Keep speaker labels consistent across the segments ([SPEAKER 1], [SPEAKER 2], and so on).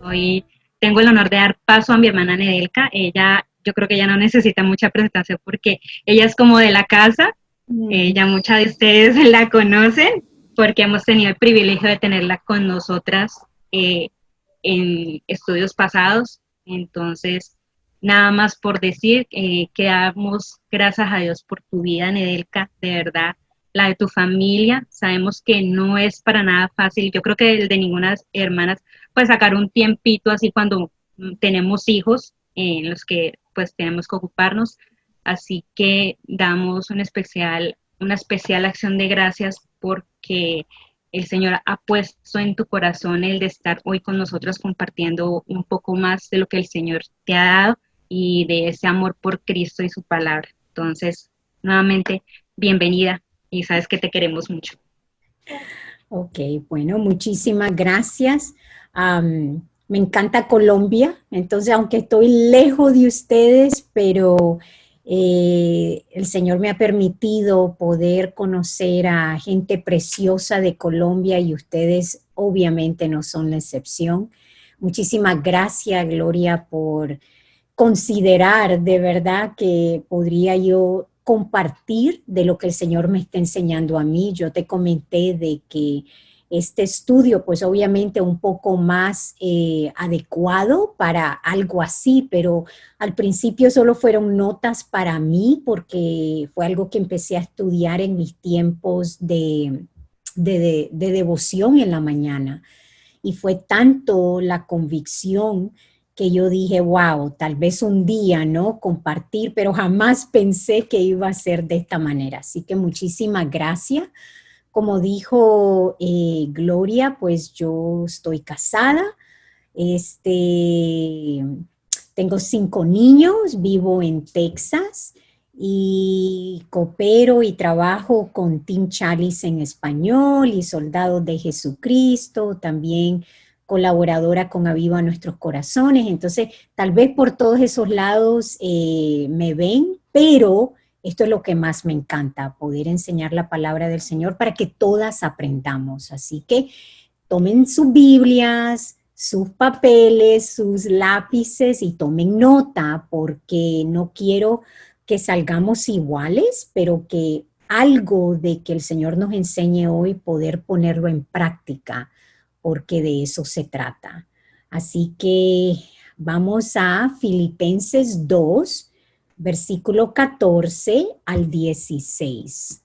[SPEAKER 1] Hoy tengo el honor de dar paso a mi hermana Nedelka. Ella, yo creo que ella no necesita mucha presentación porque ella es como de la casa. Ya muchas de ustedes la conocen porque hemos tenido el privilegio de tenerla con nosotras eh, en estudios pasados. Entonces, nada más por decir que damos gracias a Dios por tu vida, Nedelka, de verdad, la de tu familia. Sabemos que no es para nada fácil. Yo creo que el de ninguna hermanas, pues sacar un tiempito así cuando tenemos hijos en los que pues tenemos que ocuparnos. Así que damos una especial acción de gracias porque el Señor ha puesto en tu corazón el de estar hoy con nosotros compartiendo un poco más de lo que el Señor te ha dado y de ese amor por Cristo y su palabra. Entonces, nuevamente, bienvenida y sabes que te queremos mucho.
[SPEAKER 2] Ok, bueno, muchísimas gracias. Me encanta Colombia, entonces aunque estoy lejos de ustedes, pero el Señor me ha permitido poder conocer a gente preciosa de Colombia y ustedes obviamente no son la excepción. Muchísimas gracias, Gloria, por considerar de verdad que podría yo compartir de lo que el Señor me está enseñando a mí. Yo te comenté de que este estudio, pues obviamente un poco más adecuado para algo así, pero al principio solo fueron notas para mí porque fue algo que empecé a estudiar en mis tiempos de devoción en la mañana. Y fue tanto la convicción que yo dije, wow, tal vez un día, ¿no? Compartir, pero jamás pensé que iba a ser de esta manera. Así que muchísimas gracias. Como dijo Gloria, pues yo estoy casada, este, tengo 5 niños, vivo en Texas y coopero y trabajo con Team Chalice en español y Soldados de Jesucristo, también colaboradora con Aviva Nuestros Corazones. Entonces, tal vez por todos esos lados me ven, pero esto es lo que más me encanta, poder enseñar la palabra del Señor para que todas aprendamos. Así que tomen sus Biblias, sus papeles, sus lápices y tomen nota porque no quiero que salgamos iguales, pero que algo de que el Señor nos enseñe hoy poder ponerlo en práctica, porque de eso se trata. Así que vamos a Filipenses 2, versículo 14 al 16.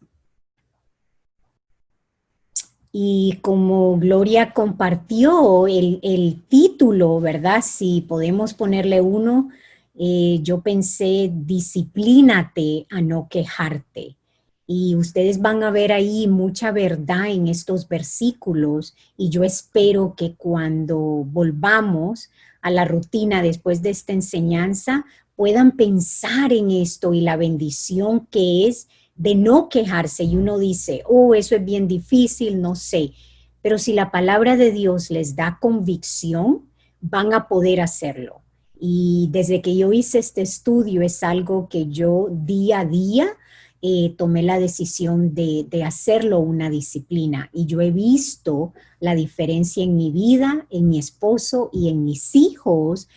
[SPEAKER 2] Y como Gloria compartió el título, ¿verdad? Si podemos ponerle uno, yo pensé, disciplínate a no quejarte. Y ustedes van a ver ahí mucha verdad en estos versículos y yo espero que cuando volvamos a la rutina después de esta enseñanza puedan pensar en esto y la bendición que es de no quejarse y uno dice, oh, eso es bien difícil, no sé. Pero si la palabra de Dios les da convicción, van a poder hacerlo. Y desde que yo hice este estudio es algo que yo día a día tomé la decisión de hacerlo una disciplina. Y yo he visto la diferencia en mi vida, en mi esposo y en mis hijos.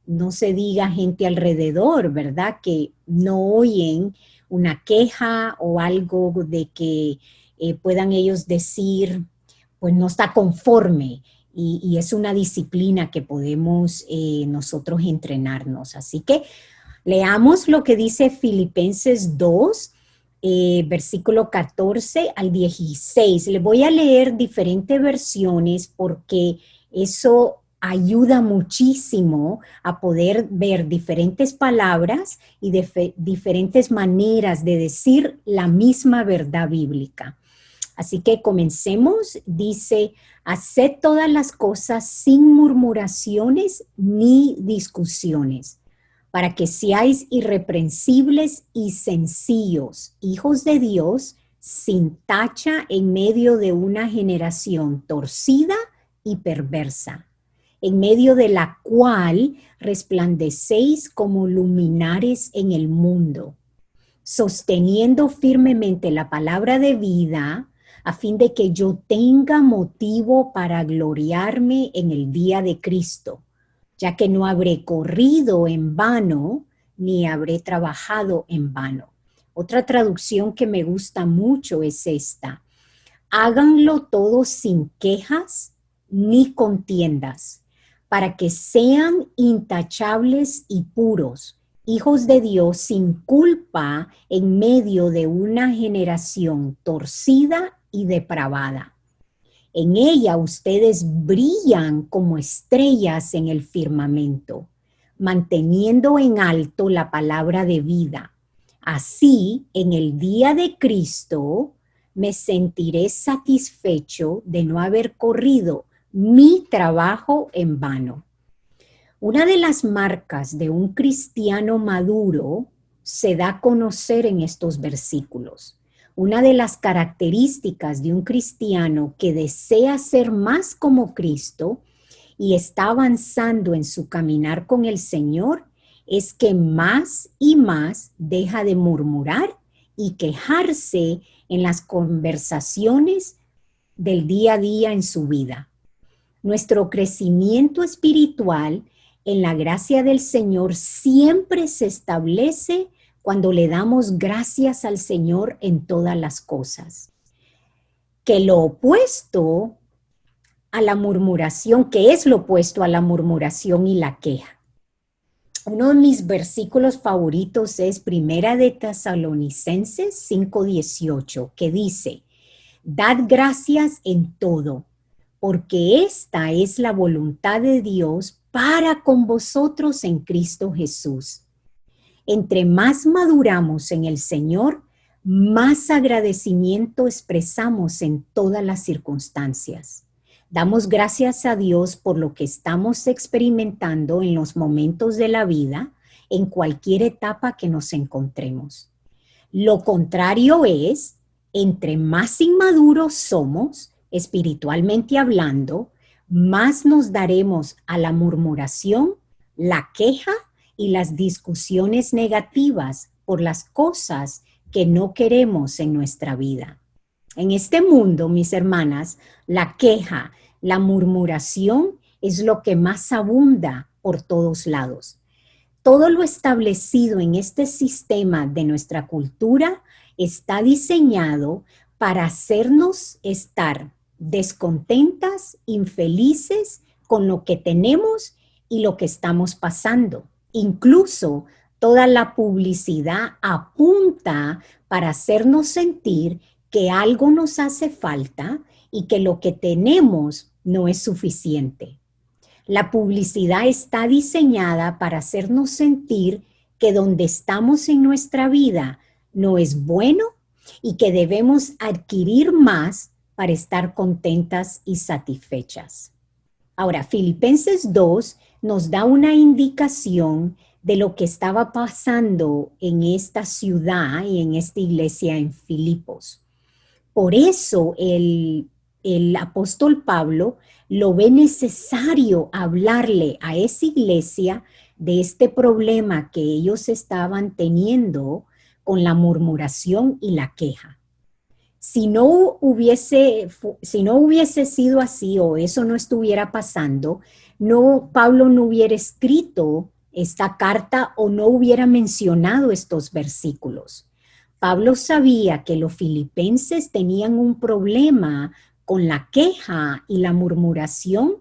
[SPEAKER 2] No se diga gente alrededor, ¿verdad? Que no oyen una queja o algo de que puedan ellos decir, pues no está conforme. Y es una disciplina que podemos nosotros entrenarnos. Así que leamos lo que dice Filipenses 2, versículo 14 al 16. Le voy a leer diferentes versiones porque eso ayuda muchísimo a poder ver diferentes palabras y diferentes maneras de decir la misma verdad bíblica. Así que comencemos. Dice, haced todas las cosas sin murmuraciones ni discusiones, para que seáis irreprensibles y sencillos, hijos de Dios, sin tacha en medio de una generación torcida y perversa, en medio de la cual resplandecéis como luminares en el mundo, sosteniendo firmemente la palabra de vida, a fin de que yo tenga motivo para gloriarme en el día de Cristo. ya que no habré corrido en vano, ni habré trabajado en vano. Otra traducción que me gusta mucho es esta: háganlo todo sin quejas ni contiendas, para que sean intachables y puros, hijos de Dios sin culpa en medio de una generación torcida y depravada. En ella ustedes brillan como estrellas en el firmamento, manteniendo en alto la palabra de vida. Así, en el día de Cristo, me sentiré satisfecho de no haber corrido mi trabajo en vano. Una de las marcas de un cristiano maduro se da a conocer en estos versículos. Una de las características de un cristiano que desea ser más como Cristo y está avanzando en su caminar con el Señor es que más y más deja de murmurar y quejarse en las conversaciones del día a día en su vida. Nuestro crecimiento espiritual en la gracia del Señor siempre se establece cuando le damos gracias al Señor en todas las cosas. Que lo opuesto a la murmuración, que es lo opuesto a la murmuración y la queja. Uno de mis versículos favoritos es Primera de Tesalonicenses 5:18, que dice: dad gracias en todo, porque esta es la voluntad de Dios para con vosotros en Cristo Jesús. Entre más maduramos en el Señor, más agradecimiento expresamos en todas las circunstancias. Damos gracias a Dios por lo que estamos experimentando en los momentos de la vida, en cualquier etapa que nos encontremos. Lo contrario es, entre más inmaduros somos, espiritualmente hablando, más nos daremos a la murmuración, la queja y las discusiones negativas por las cosas que no queremos en nuestra vida. En este mundo, mis hermanas, la queja, la murmuración es lo que más abunda por todos lados. Todo lo establecido en este sistema de nuestra cultura está diseñado para hacernos estar descontentas, infelices con lo que tenemos y lo que estamos pasando. Incluso toda la publicidad apunta para hacernos sentir que algo nos hace falta y que lo que tenemos no es suficiente. La publicidad está diseñada para hacernos sentir que donde estamos en nuestra vida no es bueno y que debemos adquirir más para estar contentas y satisfechas. Ahora, Filipenses 2 nos da una indicación de lo que estaba pasando en esta ciudad y en esta iglesia en Filipos. Por eso el apóstol Pablo lo ve necesario hablarle a esa iglesia de este problema que ellos estaban teniendo con la murmuración y la queja. Si no hubiese sido así o eso no estuviera pasando, Pablo no hubiera escrito esta carta o no hubiera mencionado estos versículos. Pablo sabía que los filipenses tenían un problema con la queja y la murmuración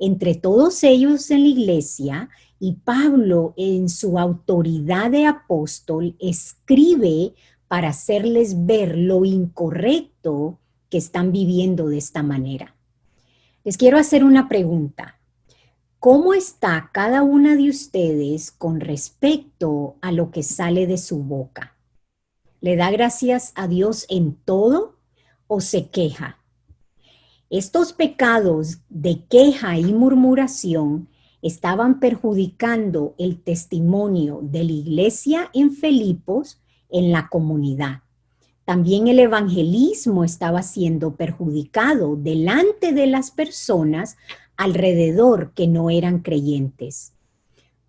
[SPEAKER 2] entre todos ellos en la iglesia, y Pablo, en su autoridad de apóstol, escribe para hacerles ver lo incorrecto que están viviendo de esta manera. Les quiero hacer una pregunta. ¿Cómo está cada una de ustedes con respecto a lo que sale de su boca? ¿Le da gracias a Dios en todo o se queja? Estos pecados de queja y murmuración estaban perjudicando el testimonio de la iglesia en Filipos en la comunidad. También el evangelismo estaba siendo perjudicado delante de las personas alrededor que no eran creyentes.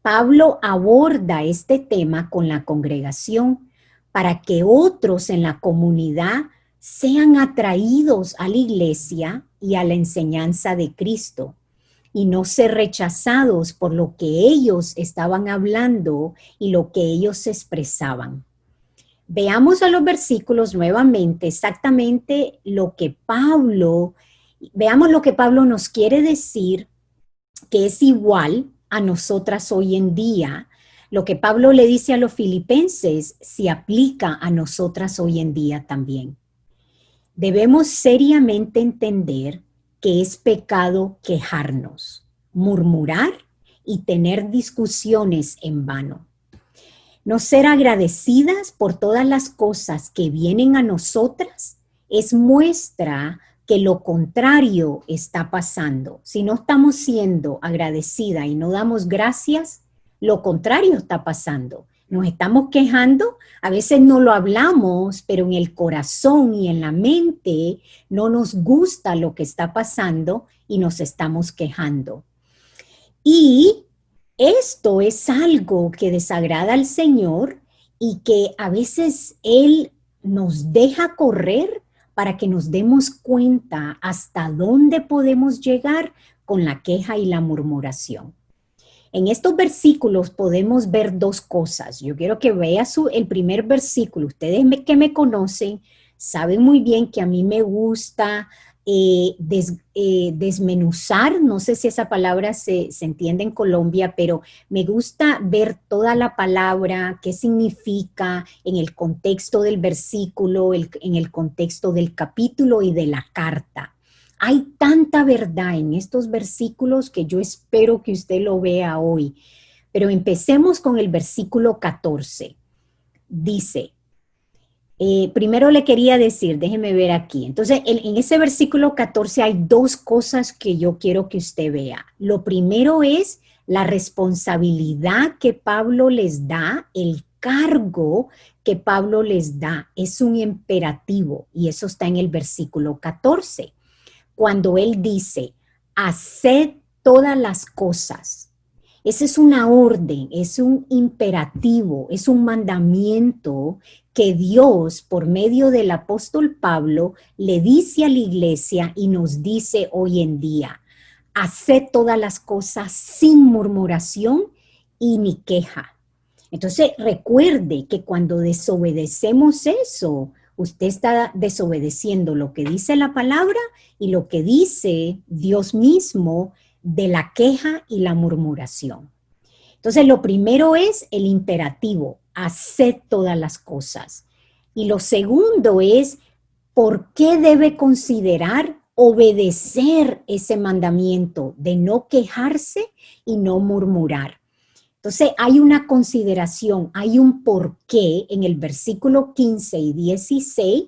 [SPEAKER 2] Pablo aborda este tema con la congregación para que otros en la comunidad sean atraídos a la iglesia y a la enseñanza de Cristo. y no ser rechazados por lo que ellos estaban hablando y lo que ellos expresaban. Veamos a los versículos nuevamente, exactamente veamos lo que Pablo nos quiere decir, que es igual a nosotras hoy en día. Lo que Pablo le dice a los filipenses se aplica a nosotras hoy en día también. Debemos seriamente entender que es pecado quejarnos, murmurar y tener discusiones en vano. No ser agradecidas por todas las cosas que vienen a nosotras es muestra que lo contrario está pasando. Si no estamos siendo agradecidas y no damos gracias, lo contrario está pasando. Nos estamos quejando, a veces no lo hablamos, pero en el corazón y en la mente no nos gusta lo que está pasando y nos estamos quejando. Y esto es algo que desagrada al Señor y que a veces Él nos deja correr para que nos demos cuenta hasta dónde podemos llegar con la queja y la murmuración. En estos versículos podemos ver dos cosas. Yo quiero que vea el primer versículo. Ustedes que me conocen saben muy bien que a mí me gusta desmenuzar, no sé si esa palabra se entiende en Colombia, pero me gusta ver toda la palabra, qué significa en el contexto del versículo, en el contexto del capítulo y de la carta. Hay tanta verdad en estos versículos que yo espero que usted lo vea hoy. Pero empecemos con el versículo 14. Dice, primero le quería decir, déjeme ver aquí. Entonces, en ese versículo 14 hay dos cosas que yo quiero que usted vea. Lo primero es la responsabilidad que Pablo les da, el cargo que Pablo les da. Es un imperativo y eso está en el versículo 14. Cuando él dice, haced todas las cosas. Esa es una orden, es un imperativo, es un mandamiento que Dios, por medio del apóstol Pablo, le dice a la iglesia y nos dice hoy en día, haced todas las cosas sin murmuración y ni queja. Entonces, recuerde que cuando desobedecemos eso, usted está desobedeciendo lo que dice la palabra y lo que dice Dios mismo de la queja y la murmuración. Entonces, lo primero es el imperativo, haced todas las cosas. Y lo segundo es, ¿por qué debe considerar obedecer ese mandamiento de no quejarse y no murmurar? Entonces, hay una consideración, hay un porqué en el versículo 15 y 16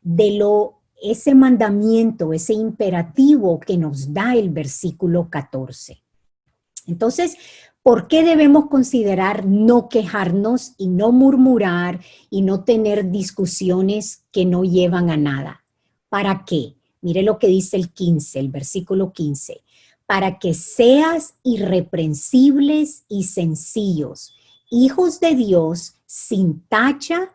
[SPEAKER 2] de ese mandamiento, ese imperativo que nos da el versículo 14. Entonces, ¿por qué debemos considerar no quejarnos y no murmurar y no tener discusiones que no llevan a nada? ¿Para qué? Mire lo que dice el versículo 15. Para que seas irreprensibles y sencillos, hijos de Dios sin tacha,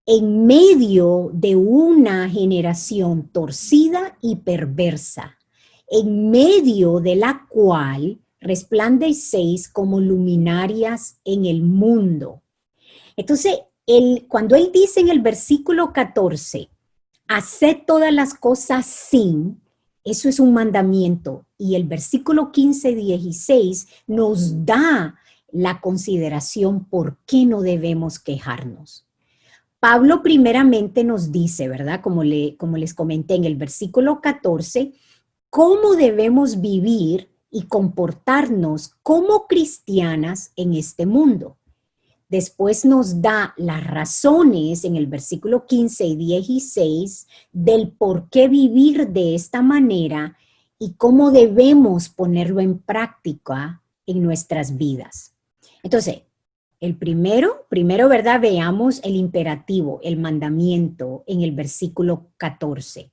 [SPEAKER 2] en medio de una generación torcida y perversa, en medio de la cual resplandecéis como luminarias en el mundo. Entonces, cuando él dice en el versículo 14, haced todas las cosas sin, eso es un mandamiento. Y el versículo 15 y 16 nos da la consideración por qué no debemos quejarnos. Pablo primeramente nos dice, ¿verdad? Como les comenté en el versículo 14, cómo debemos vivir y comportarnos como cristianas en este mundo. Después nos da las razones en el versículo 15 y 16 del por qué vivir de esta manera y cómo debemos ponerlo en práctica en nuestras vidas. Entonces, el primero, ¿verdad? Veamos el imperativo, el mandamiento en el versículo 14.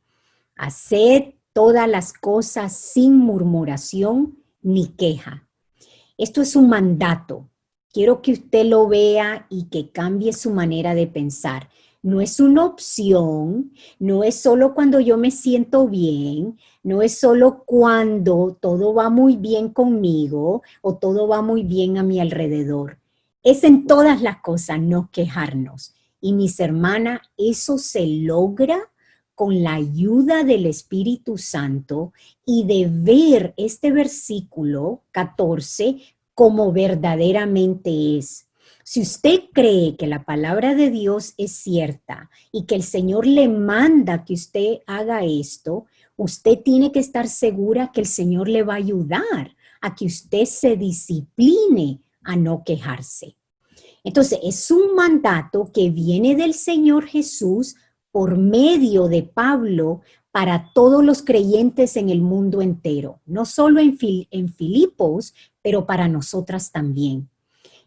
[SPEAKER 2] Haced todas las cosas sin murmuración ni queja. Esto es un mandato. Quiero que usted lo vea y que cambie su manera de pensar. no es una opción, no es solo cuando yo me siento bien, no es solo cuando todo va muy bien conmigo o todo va muy bien a mi alrededor. Es en todas las cosas no quejarnos. Y mis hermanas, eso se logra con la ayuda del Espíritu Santo y de ver este versículo 14 como verdaderamente es. Si usted cree que la palabra de Dios es cierta y que el Señor le manda que usted haga esto, usted tiene que estar segura que el Señor le va a ayudar a que usted se discipline a no quejarse. Entonces, es un mandato que viene del Señor Jesús por medio de Pablo para todos los creyentes en el mundo entero, no solo en Filipos, pero para nosotras también.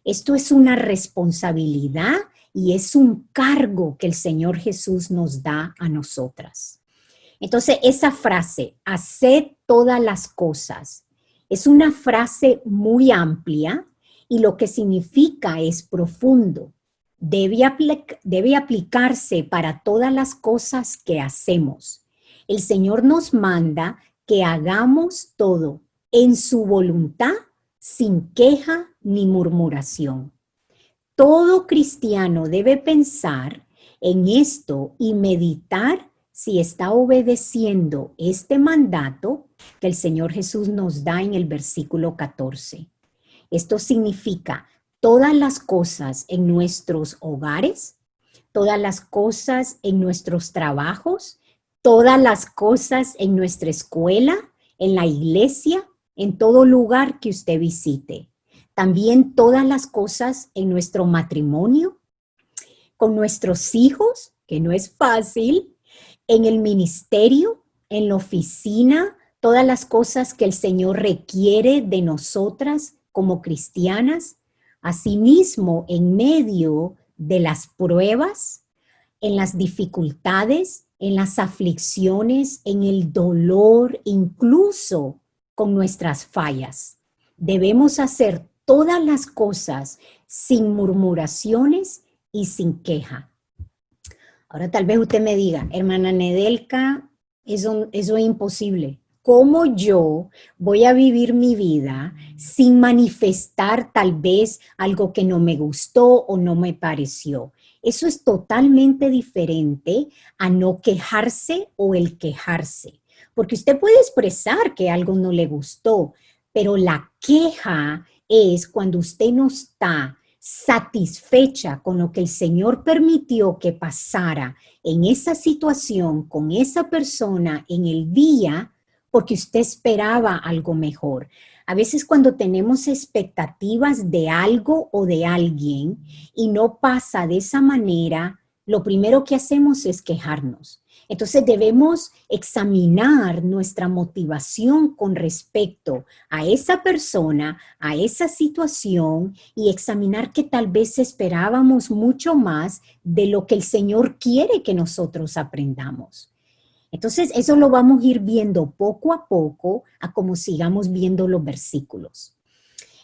[SPEAKER 2] Esto es una responsabilidad y es un cargo que el Señor Jesús nos da a nosotras. Entonces, esa frase, haced todas las cosas, es una frase muy amplia y lo que significa es profundo. Debe aplicarse para todas las cosas que hacemos. El Señor nos manda que hagamos todo en su voluntad, sin queja ni murmuración. Todo cristiano debe pensar en esto y meditar si está obedeciendo este mandato que el Señor Jesús nos da en el versículo 14. Esto significa todas las cosas en nuestros hogares, todas las cosas en nuestros trabajos, todas las cosas en nuestra escuela, en la iglesia, en todo lugar que usted visite. También todas las cosas en nuestro matrimonio, con nuestros hijos, que no es fácil, en el ministerio, en la oficina, todas las cosas que el Señor requiere de nosotras como cristianas, asimismo en medio de las pruebas, en las dificultades, en las aflicciones, en el dolor, incluso con nuestras fallas. Debemos hacer todas las cosas sin murmuraciones y sin queja. Ahora tal vez usted me diga, hermana Nedelka, eso es imposible. ¿Cómo yo voy a vivir mi vida sin manifestar tal vez algo que no me gustó o no me pareció? Eso es totalmente diferente a no quejarse o el quejarse. Porque usted puede expresar que algo no le gustó, pero la queja es cuando usted no está satisfecha con lo que el Señor permitió que pasara en esa situación, con esa persona en el día, porque usted esperaba algo mejor. A veces cuando tenemos expectativas de algo o de alguien y no pasa de esa manera, lo primero que hacemos es quejarnos. Entonces debemos examinar nuestra motivación con respecto a esa persona, a esa situación y examinar que tal vez esperábamos mucho más de lo que el Señor quiere que nosotros aprendamos. Entonces, eso lo vamos a ir viendo poco a poco a como sigamos viendo los versículos.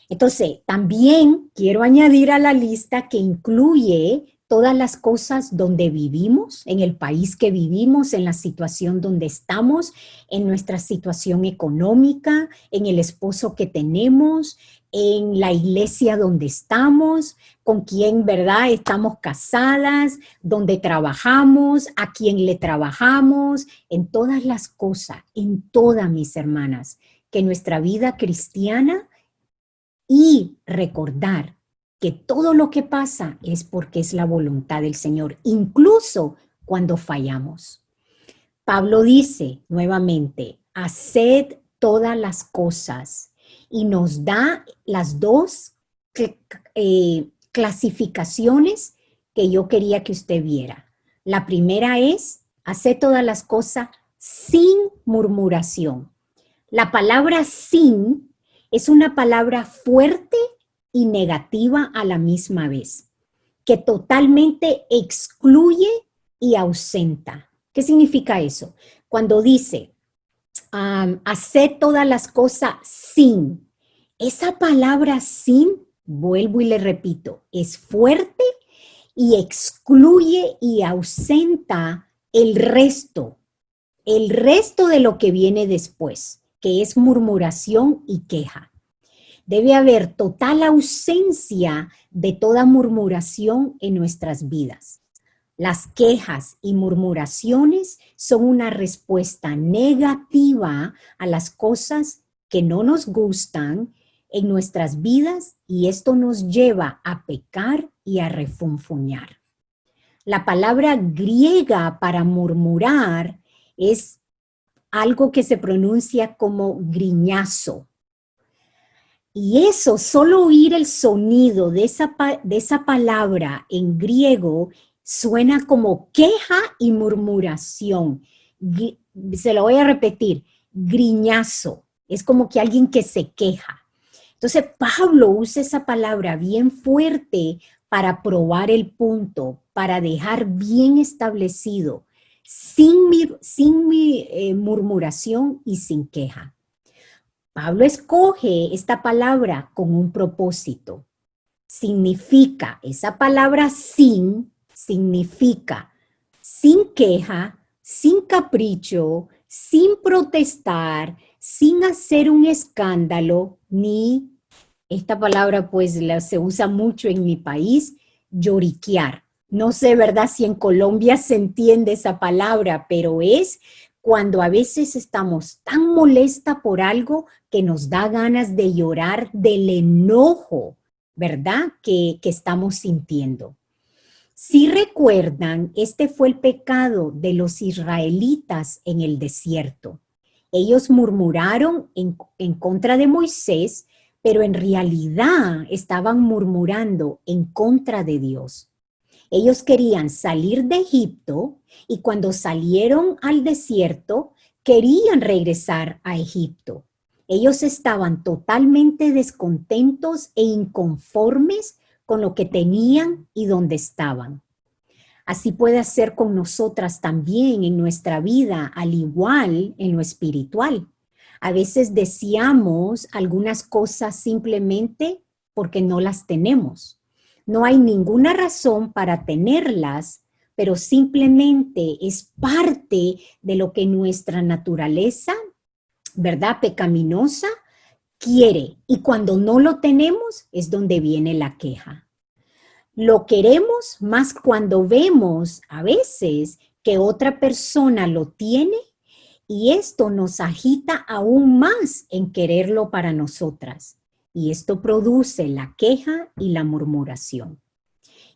[SPEAKER 2] Entonces, también quiero añadir a la lista que incluye todas las cosas donde vivimos, en el país que vivimos, en la situación donde estamos, en nuestra situación económica, en el esposo que tenemos, en la iglesia donde estamos, con quién, ¿verdad? Estamos casadas, donde trabajamos, a quién le trabajamos, en todas las cosas, en todas mis hermanas, que nuestra vida cristiana y recordar que todo lo que pasa es porque es la voluntad del Señor, incluso cuando fallamos. Pablo dice nuevamente, haced todas las cosas y nos da las dos clasificaciones que yo quería que usted viera. La primera es, haced todas las cosas sin murmuración. La palabra sin es una palabra fuerte y negativa a la misma vez, que totalmente excluye y ausenta. ¿Qué significa eso? Cuando dice, hacer todas las cosas sin, esa palabra sin, vuelvo y le repito, es fuerte y excluye y ausenta el resto de lo que viene después, que es murmuración y queja. Debe haber total ausencia de toda murmuración en nuestras vidas. Las quejas y murmuraciones son una respuesta negativa a las cosas que no nos gustan en nuestras vidas y esto nos lleva a pecar y a refunfuñar. La palabra griega para murmurar es algo que se pronuncia como griñazo. Y eso, solo oír el sonido de esa palabra en griego suena como queja y murmuración. Se lo voy a repetir, griñazo. Es como que alguien que se queja. Entonces Pablo usa esa palabra bien fuerte para probar el punto, para dejar bien establecido, sin murmuración y sin queja. Pablo escoge esta palabra con un propósito. Significa, esa palabra sin, significa sin queja, sin capricho, sin protestar, sin hacer un escándalo, ni, esta palabra pues se usa mucho en mi país, lloriquear. No sé, ¿verdad?, si en Colombia se entiende esa palabra, pero es cuando a veces estamos tan molesta por algo que nos da ganas de llorar del enojo, ¿verdad?, que estamos sintiendo. Si recuerdan, este fue el pecado de los israelitas en el desierto. Ellos murmuraron en contra de Moisés, pero en realidad estaban murmurando en contra de Dios. Ellos querían salir de Egipto y cuando salieron al desierto, querían regresar a Egipto. Ellos estaban totalmente descontentos e inconformes con lo que tenían y donde estaban. Así puede ser con nosotras también en nuestra vida, al igual en lo espiritual. A veces deseamos algunas cosas simplemente porque no las tenemos. No hay ninguna razón para tenerlas, pero simplemente es parte de lo que nuestra naturaleza, ¿verdad?, pecaminosa, quiere. Y cuando no lo tenemos es donde viene la queja. Lo queremos más cuando vemos a veces que otra persona lo tiene y esto nos agita aún más en quererlo para nosotras. Y esto produce la queja y la murmuración.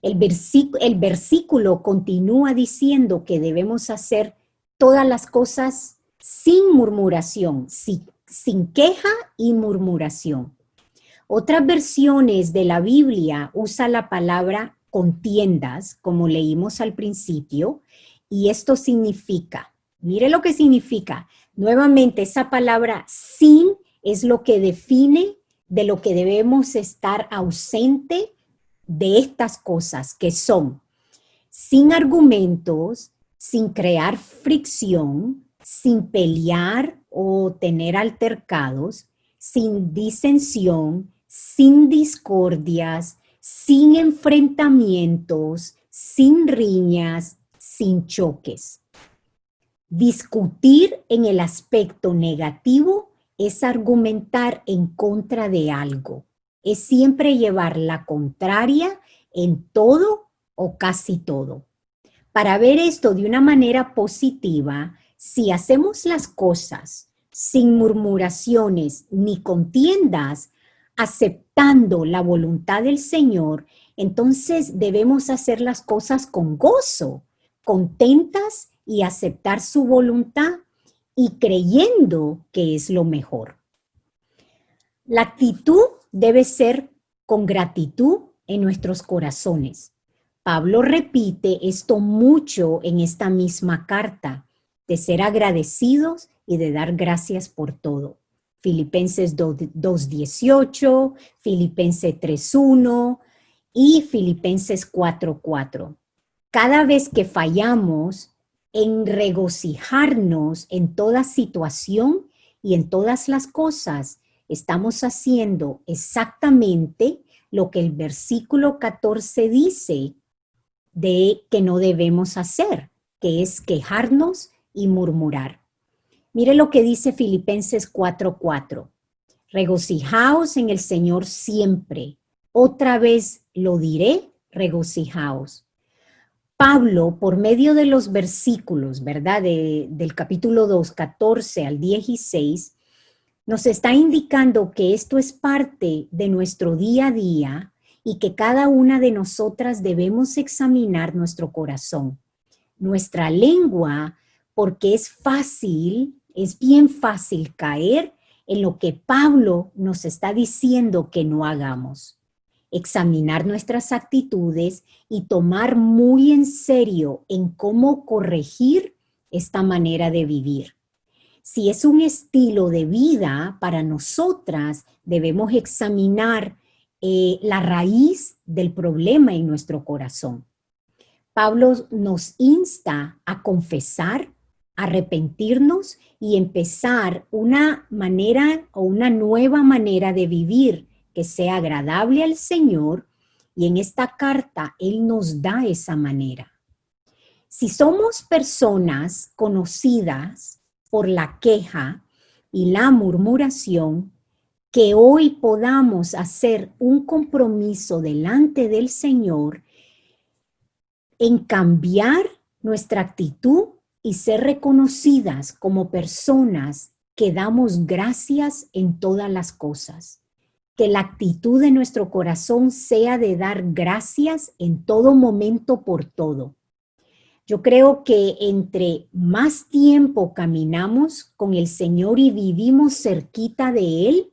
[SPEAKER 2] El versículo continúa diciendo que debemos hacer todas las cosas sin murmuración, sin queja y murmuración. Otras versiones de la Biblia usan la palabra contiendas, como leímos al principio, y esto significa, mire lo que significa, nuevamente esa palabra sin es lo que define de lo que debemos estar ausente de estas cosas, que son sin argumentos, sin crear fricción, sin pelear o tener altercados, sin disensión, sin discordias, sin enfrentamientos, sin riñas, sin choques. Discutir en el aspecto negativo es argumentar en contra de algo. Es siempre llevar la contraria en todo o casi todo. Para ver esto de una manera positiva, si hacemos las cosas sin murmuraciones ni contiendas, aceptando la voluntad del Señor, entonces debemos hacer las cosas con gozo, contentas y aceptar su voluntad y creyendo que es lo mejor. La actitud debe ser con gratitud en nuestros corazones. Pablo repite esto mucho en esta misma carta, de ser agradecidos y de dar gracias por todo. Filipenses 2:18, Filipenses 3:1 y Filipenses 4:4. Cada vez que fallamos en regocijarnos en toda situación y en todas las cosas, estamos haciendo exactamente lo que el versículo 14 dice, de que no debemos hacer, que es quejarnos y murmurar. Mire lo que dice Filipenses 4:4. Regocijaos en el Señor siempre. Otra vez lo diré, regocijaos. Pablo, por medio de los versículos, ¿verdad? Del capítulo 2, 14 al 16, nos está indicando que esto es parte de nuestro día a día y que cada una de nosotras debemos examinar nuestro corazón, nuestra lengua, porque es bien fácil caer en lo que Pablo nos está diciendo que no hagamos. Examinar nuestras actitudes y tomar muy en serio en cómo corregir esta manera de vivir. Si es un estilo de vida para nosotras, debemos examinar la raíz del problema en nuestro corazón. Pablo nos insta a confesar, arrepentirnos y empezar una manera o una nueva manera de vivir que sea agradable al Señor, y en esta carta Él nos da esa manera. Si somos personas conocidas por la queja y la murmuración, que hoy podamos hacer un compromiso delante del Señor en cambiar nuestra actitud y ser reconocidas como personas que damos gracias en todas las cosas. Que la actitud de nuestro corazón sea de dar gracias en todo momento por todo. Yo creo que entre más tiempo caminamos con el Señor y vivimos cerquita de Él,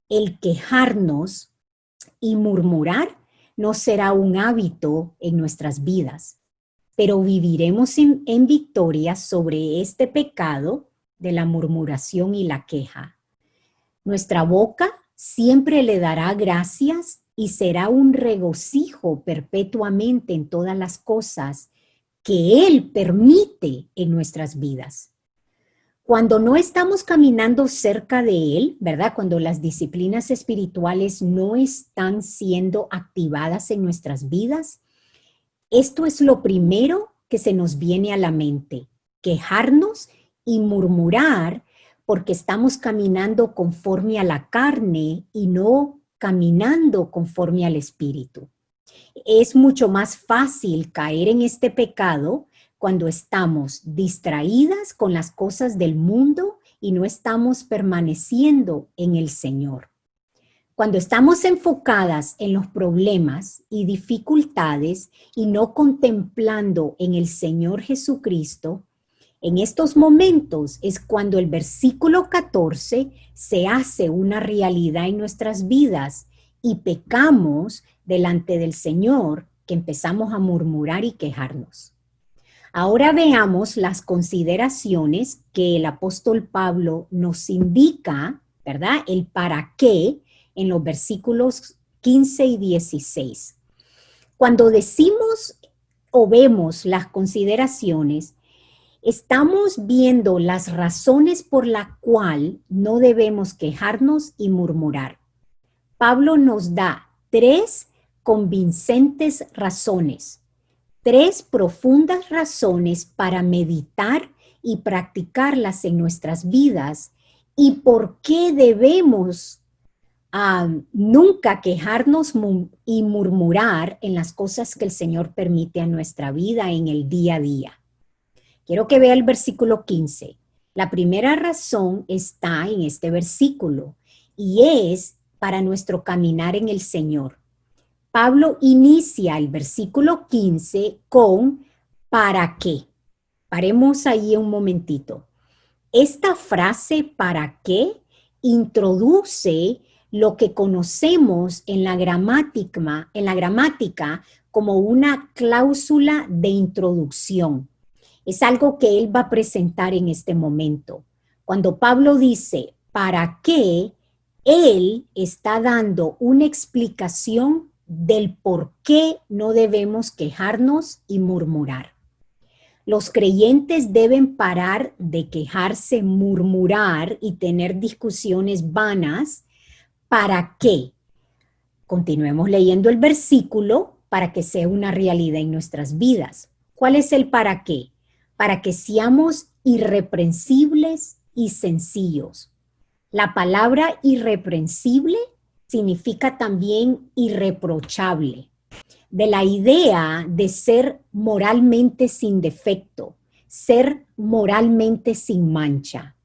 [SPEAKER 2] el quejarnos y murmurar no será un hábito en nuestras vidas, pero viviremos en victoria sobre este pecado de la murmuración y la queja. Nuestra boca siempre le dará gracias y será un regocijo perpetuamente en todas las cosas que Él permite en nuestras vidas. Cuando no estamos caminando cerca de Él, ¿verdad? Cuando las disciplinas espirituales no están siendo activadas en nuestras vidas, esto es lo primero que se nos viene a la mente: quejarnos y murmurar porque estamos caminando conforme a la carne y no caminando conforme al Espíritu. Es mucho más fácil caer en este pecado cuando estamos distraídas con las cosas del mundo y no estamos permaneciendo en el Señor. Cuando estamos enfocadas en los problemas y dificultades y no contemplando en el Señor Jesucristo, en estos momentos es cuando el versículo 14 se hace una realidad en nuestras vidas y pecamos delante del Señor, que empezamos a murmurar y quejarnos. Ahora veamos las consideraciones que el apóstol Pablo nos indica, ¿verdad? El para qué en los versículos 15 y 16. Cuando decimos o vemos las consideraciones, estamos viendo las razones por las cuales no debemos quejarnos y murmurar. Pablo nos da 3 convincentes razones, 3 profundas razones para meditar y practicarlas en nuestras vidas y por qué debemos nunca quejarnos y murmurar en las cosas que el Señor permite en nuestra vida en el día a día. Quiero que vea el versículo 15. La primera razón está en este versículo y es para nuestro caminar en el Señor. Pablo inicia el versículo 15 con ¿para qué? Paremos ahí un momentito. Esta frase ¿para qué? Introduce lo que conocemos en la gramática como una cláusula de introducción. Es algo que él va a presentar en este momento. Cuando Pablo dice ¿para qué?, él está dando una explicación del por qué no debemos quejarnos y murmurar. Los creyentes deben parar de quejarse, murmurar y tener discusiones vanas. ¿Para qué? Continuemos leyendo el versículo. para que sea una realidad en nuestras vidas. ¿Cuál es el para qué? Para que seamos irreprensibles y sencillos. La palabra irreprensible significa también irreprochable, de la idea de ser moralmente sin defecto, ser moralmente sin mancha.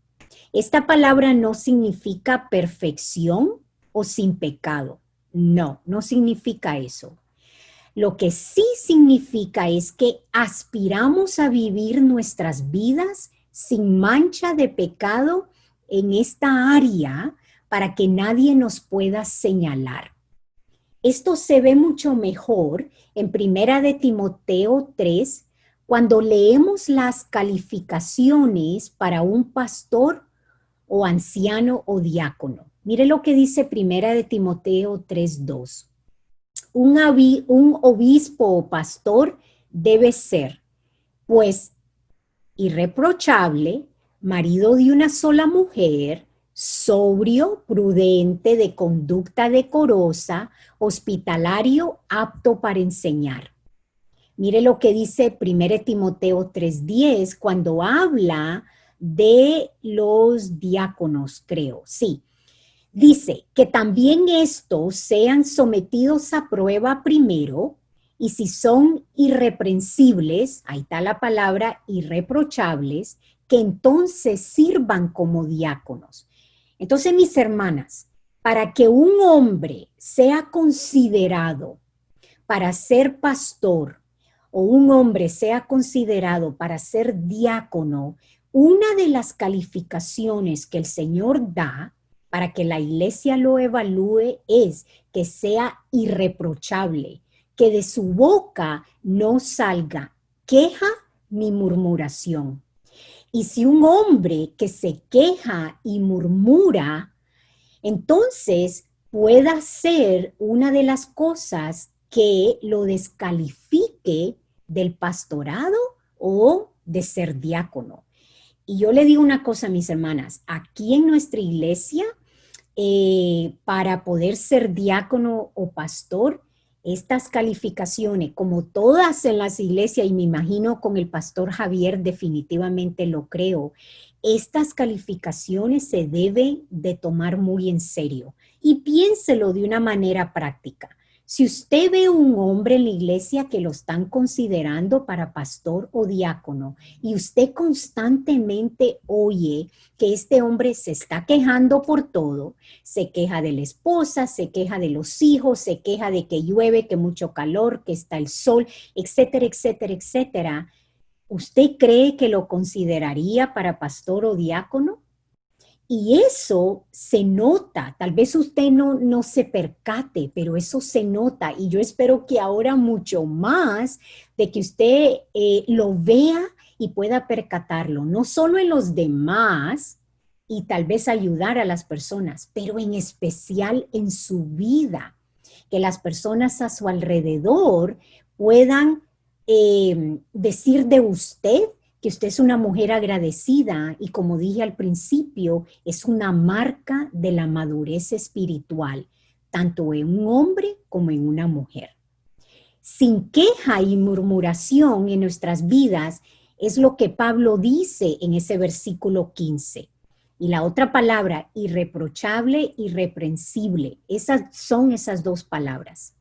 [SPEAKER 2] Esta palabra no significa perfección o sin pecado. No, no significa eso. Lo que sí significa es que aspiramos a vivir nuestras vidas sin mancha de pecado en esta área para que nadie nos pueda señalar. Esto se ve mucho mejor en Primera de Timoteo 3, cuando leemos las calificaciones para un pastor o anciano o diácono. Mire lo que dice Primera de Timoteo 3:2. Un obispo o pastor debe ser, pues, irreprochable, marido de una sola mujer, sobrio, prudente, de conducta decorosa, hospitalario, apto para enseñar. Mire lo que dice 1 Timoteo 3:10 cuando habla de los diáconos, creo. Sí, dice que también estos sean sometidos a prueba primero, y si son irreprensibles, ahí está la palabra irreprochables, que entonces sirvan como diáconos. Entonces, mis hermanas, para que un hombre sea considerado para ser pastor o un hombre sea considerado para ser diácono, una de las calificaciones que el Señor da para que la iglesia lo evalúe es que sea irreprochable, que de su boca no salga queja ni murmuración. Y si un hombre que se queja y murmura, entonces pueda ser una de las cosas que lo descalifique del pastorado o de ser diácono. Y yo le digo una cosa, mis hermanas, aquí en nuestra iglesia, para poder ser diácono o pastor, estas calificaciones, como todas en las iglesias, y me imagino con el pastor Javier definitivamente lo creo, estas calificaciones se deben de tomar muy en serio. Y piénselo de una manera práctica. Si usted ve un hombre en la iglesia que lo están considerando para pastor o diácono y usted constantemente oye que este hombre se está quejando por todo, se queja de la esposa, se queja de los hijos, se queja de que llueve, que mucho calor, que está el sol, etcétera, etcétera, etcétera, ¿usted cree que lo consideraría para pastor o diácono? Y eso se nota, tal vez usted no se percate, pero eso se nota y yo espero que ahora mucho más de que usted lo vea y pueda percatarlo, no solo en los demás y tal vez ayudar a las personas, pero en especial en su vida, que las personas a su alrededor puedan decir de usted que usted es una mujer agradecida y como dije al principio, es una marca de la madurez espiritual, tanto en un hombre como en una mujer. Sin queja y murmuración en nuestras vidas es lo que Pablo dice en ese versículo 15. Y la otra palabra, irreprochable, irreprensible, son esas dos palabras.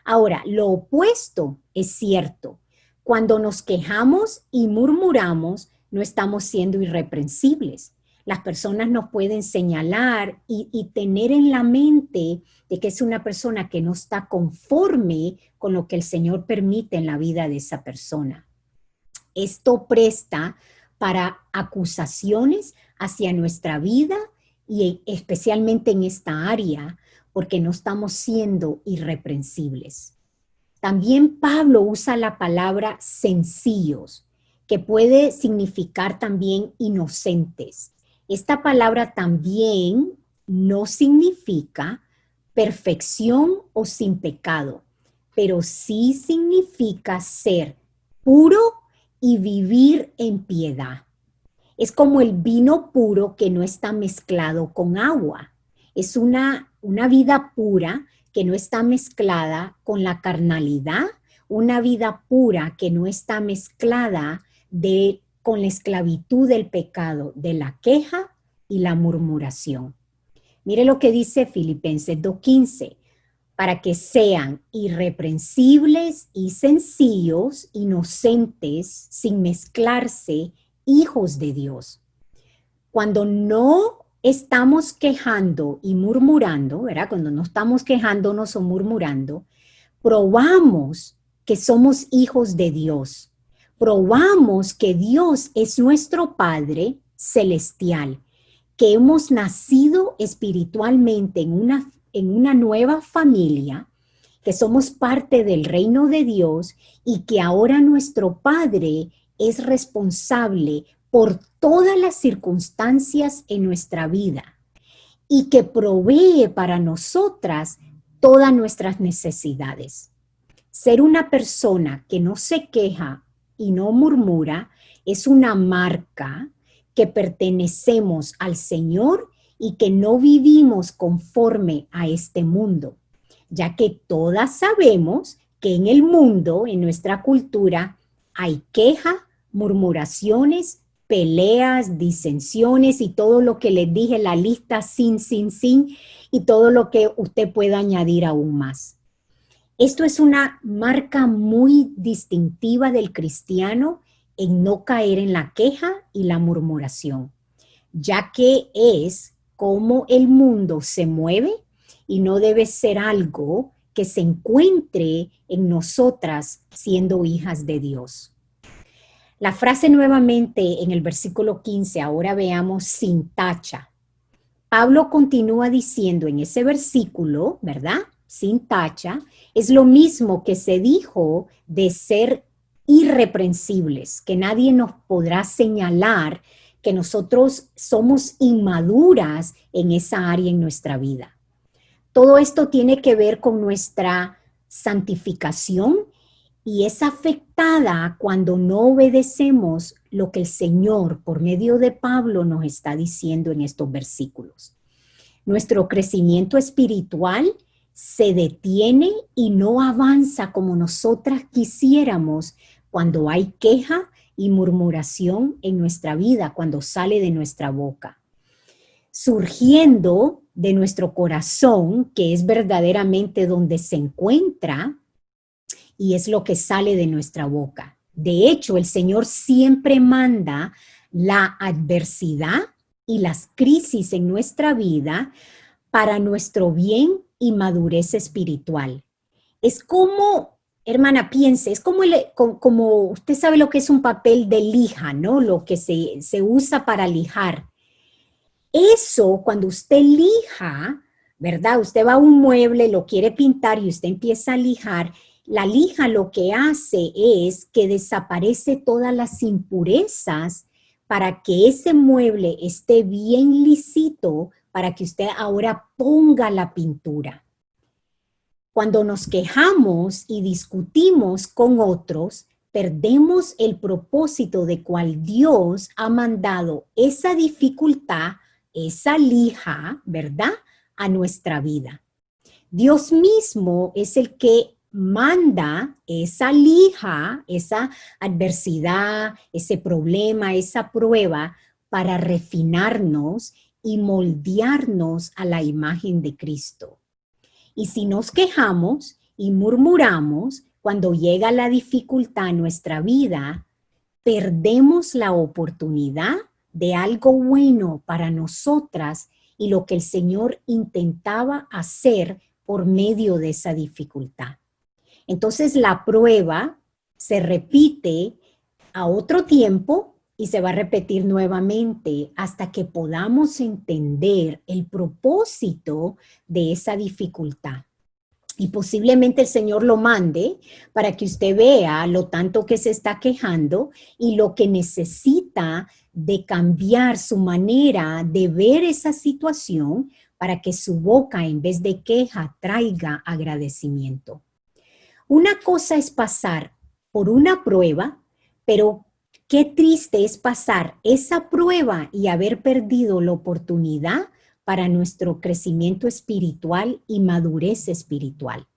[SPEAKER 2] Ahora, lo opuesto es cierto. Cuando nos quejamos y murmuramos, no estamos siendo irreprensibles. Las personas nos pueden señalar y tener en la mente de que es una persona que no está conforme con lo que el Señor permite en la vida de esa persona. Esto presta para acusaciones hacia nuestra vida y especialmente en esta área, porque no estamos siendo irreprensibles. También Pablo usa la palabra sencillos, que puede significar también inocentes. Esta palabra también no significa perfección o sin pecado, pero sí significa ser puro y vivir en piedad. Es como el vino puro que no está mezclado con agua. Es una vida pura que no está mezclada con la carnalidad una vida pura que no está mezclada con la esclavitud del pecado, de la queja y la murmuración. Mire lo que dice Filipenses 2:15, para que sean irreprensibles y sencillos, inocentes, sin mezclarse, hijos de Dios. Cuando no estamos quejando y murmurando, ¿verdad? Cuando no estamos quejándonos o murmurando, probamos que somos hijos de Dios. Probamos que Dios es nuestro Padre celestial, que hemos nacido espiritualmente en una nueva familia, que somos parte del reino de Dios y que ahora nuestro Padre es responsable por todas las circunstancias en nuestra vida y que provee para nosotras todas nuestras necesidades. Ser una persona que no se queja y no murmura es una marca que pertenecemos al Señor y que no vivimos conforme a este mundo, ya que todas sabemos que en el mundo, en nuestra cultura, hay queja, murmuraciones, peleas, disensiones y todo lo que les dije, la lista sin, y todo lo que usted pueda añadir aún más. Esto es una marca muy distintiva del cristiano en no caer en la queja y la murmuración, ya que es como el mundo se mueve y no debe ser algo que se encuentre en nosotras siendo hijas de Dios. La frase nuevamente en el versículo 15, ahora veamos sin tacha. Pablo continúa diciendo en ese versículo, ¿verdad? Sin tacha, es lo mismo que se dijo de ser irreprensibles, que nadie nos podrá señalar que nosotros somos inmaduras en esa área en nuestra vida. Todo esto tiene que ver con nuestra santificación y es afectada cuando no obedecemos lo que el Señor, por medio de Pablo, nos está diciendo en estos versículos. Nuestro crecimiento espiritual se detiene y no avanza como nosotras quisiéramos cuando hay queja y murmuración en nuestra vida, cuando sale de nuestra boca. Surgiendo de nuestro corazón, que es verdaderamente donde se encuentra, y es lo que sale de nuestra boca. De hecho, el Señor siempre manda la adversidad y las crisis en nuestra vida para nuestro bien y madurez espiritual. Es como, hermana, piense, es como usted sabe lo que es un papel de lija, ¿no? Lo que se usa para lijar. Eso, cuando usted lija, ¿verdad? Usted va a un mueble, lo quiere pintar y usted empieza a lijar. La lija lo que hace es que desaparece todas las impurezas para que ese mueble esté bien lisito, para que usted ahora ponga la pintura. Cuando nos quejamos y discutimos con otros, perdemos el propósito de cual Dios ha mandado esa dificultad, esa lija, ¿verdad?, a nuestra vida. Dios mismo es el que manda esa lija, esa adversidad, ese problema, esa prueba para refinarnos y moldearnos a la imagen de Cristo. Y si nos quejamos y murmuramos cuando llega la dificultad en nuestra vida, perdemos la oportunidad de algo bueno para nosotras y lo que el Señor intentaba hacer por medio de esa dificultad. Entonces la prueba se repite a otro tiempo y se va a repetir nuevamente hasta que podamos entender el propósito de esa dificultad. Y posiblemente el Señor lo mande para que usted vea lo tanto que se está quejando y lo que necesita de cambiar su manera de ver esa situación para que su boca, en vez de queja, traiga agradecimiento. Una cosa es pasar por una prueba, pero qué triste es pasar esa prueba y haber perdido la oportunidad para nuestro crecimiento espiritual y madurez espiritual.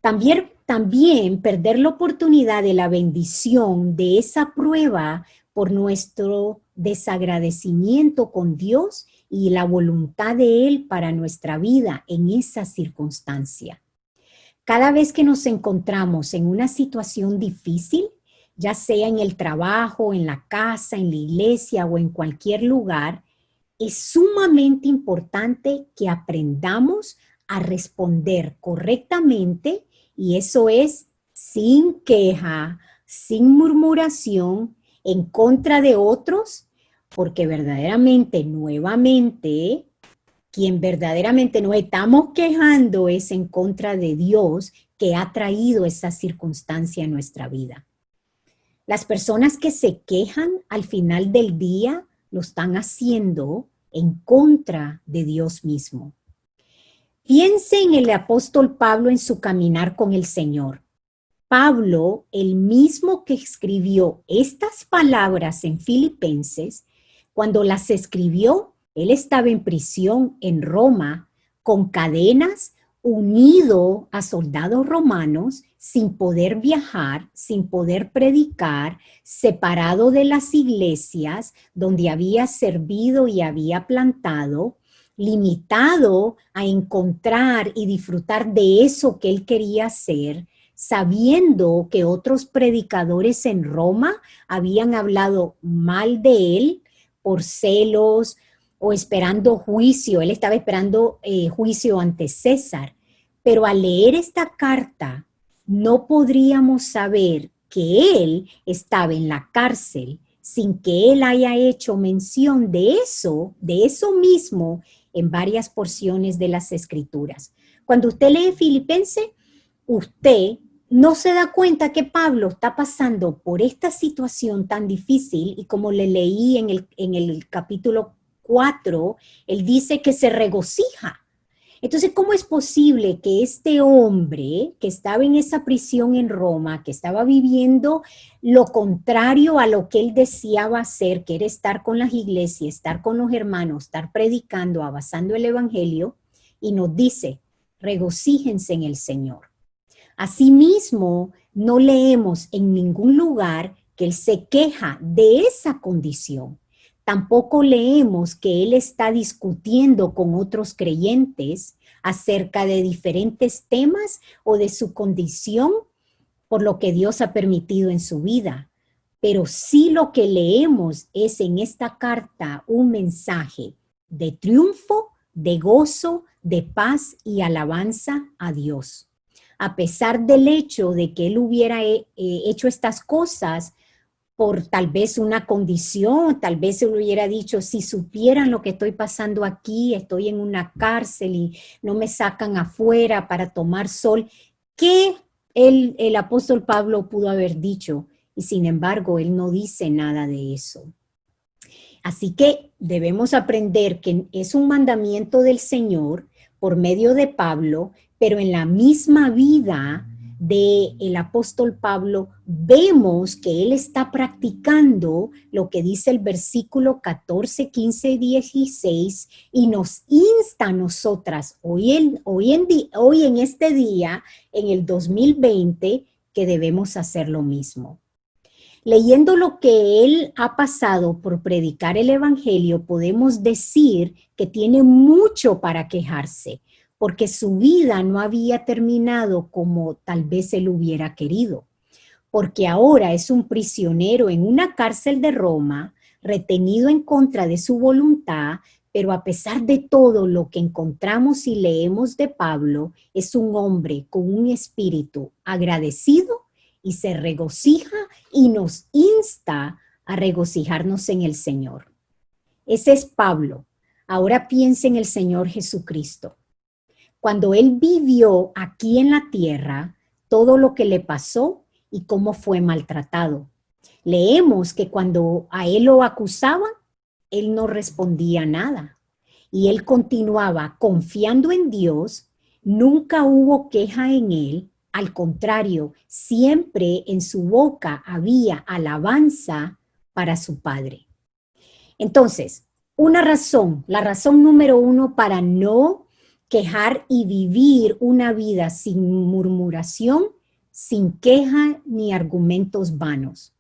[SPEAKER 2] También perder la oportunidad de la bendición de esa prueba por nuestro desagradecimiento con Dios y la voluntad de Él para nuestra vida en esa circunstancia. Cada vez que nos encontramos en una situación difícil, ya sea en el trabajo, en la casa, en la iglesia o en cualquier lugar, es sumamente importante que aprendamos a responder correctamente, y eso es sin queja, sin murmuración en contra de otros, porque verdaderamente, nuevamente, quien verdaderamente nos estamos quejando es en contra de Dios, que ha traído esa circunstancia en nuestra vida. Las personas que se quejan al final del día lo están haciendo en contra de Dios mismo. Piense en el apóstol Pablo en su caminar con el Señor. Pablo, el mismo que escribió estas palabras en Filipenses, cuando las escribió, él estaba en prisión en Roma, con cadenas, unido a soldados romanos, sin poder viajar, sin poder predicar, separado de las iglesias donde había servido y había plantado, limitado a encontrar y disfrutar de eso que él quería hacer, sabiendo que otros predicadores en Roma habían hablado mal de él por celos o esperando juicio. Él estaba esperando juicio ante César. Pero al leer esta carta, no podríamos saber que él estaba en la cárcel sin que él haya hecho mención de eso mismo en varias porciones de las Escrituras. Cuando usted lee Filipenses, usted no se da cuenta que Pablo está pasando por esta situación tan difícil, y como le leí en el capítulo 4, él dice que se regocija. Entonces, ¿cómo es posible que este hombre que estaba en esa prisión en Roma, que estaba viviendo lo contrario a lo que él deseaba hacer, que era estar con las iglesias, estar con los hermanos, estar predicando, avanzando el evangelio, y nos dice, regocíjense en el Señor? Asimismo, no leemos en ningún lugar que él se queja de esa condición. Tampoco leemos que él está discutiendo con otros creyentes acerca de diferentes temas o de su condición por lo que Dios ha permitido en su vida. Pero sí lo que leemos es en esta carta un mensaje de triunfo, de gozo, de paz y alabanza a Dios. A pesar del hecho de que él hubiera hecho estas cosas por tal vez una condición, tal vez él hubiera dicho, si supieran lo que estoy pasando aquí, estoy en una cárcel y no me sacan afuera para tomar sol, ¿qué el apóstol Pablo pudo haber dicho? Y sin embargo, él no dice nada de eso. Así que debemos aprender que es un mandamiento del Señor por medio de Pablo, pero en la misma vida del apóstol Pablo vemos que él está practicando lo que dice el versículo 14, 15 y 16, y nos insta a nosotras hoy en este día, en el 2020, que debemos hacer lo mismo. Leyendo lo que él ha pasado por predicar el evangelio, podemos decir que tiene mucho para quejarse, porque su vida no había terminado como tal vez él hubiera querido, porque ahora es un prisionero en una cárcel de Roma, retenido en contra de su voluntad, pero a pesar de todo lo que encontramos y leemos de Pablo, es un hombre con un espíritu agradecido y se regocija y nos insta a regocijarnos en el Señor. Ese es Pablo. Ahora piense en el Señor Jesucristo. Cuando él vivió aquí en la tierra, todo lo que le pasó y cómo fue maltratado. Leemos que cuando a él lo acusaban, él no respondía nada. Y él continuaba confiando en Dios, nunca hubo queja en él. Al contrario, siempre en su boca había alabanza para su Padre. Entonces, la razón número 1 para no quejar y vivir una vida sin murmuración, sin queja ni argumentos vanos.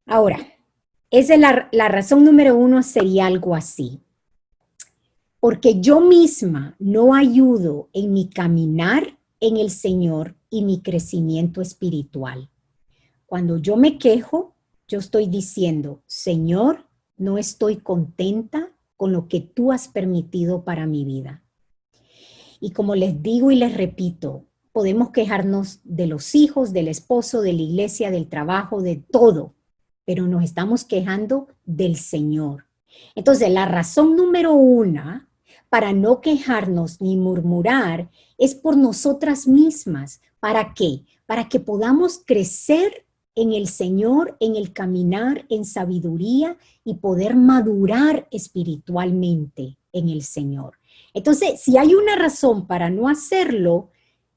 [SPEAKER 2] Ahora, esa es la razón número 1, sería algo así. Porque yo misma no ayudo en mi caminar en el Señor y mi crecimiento espiritual. Cuando yo me quejo, yo estoy diciendo, Señor, no estoy contenta con lo que tú has permitido para mi vida. Y como les digo y les repito, podemos quejarnos de los hijos, del esposo, de la iglesia, del trabajo, de todo, pero nos estamos quejando del Señor. Entonces, la razón número 1 para no quejarnos ni murmurar es por nosotras mismas. ¿Para qué? Para que podamos crecer en el Señor, en el caminar, en sabiduría y poder madurar espiritualmente en el Señor. Entonces, si hay una razón para no hacerlo,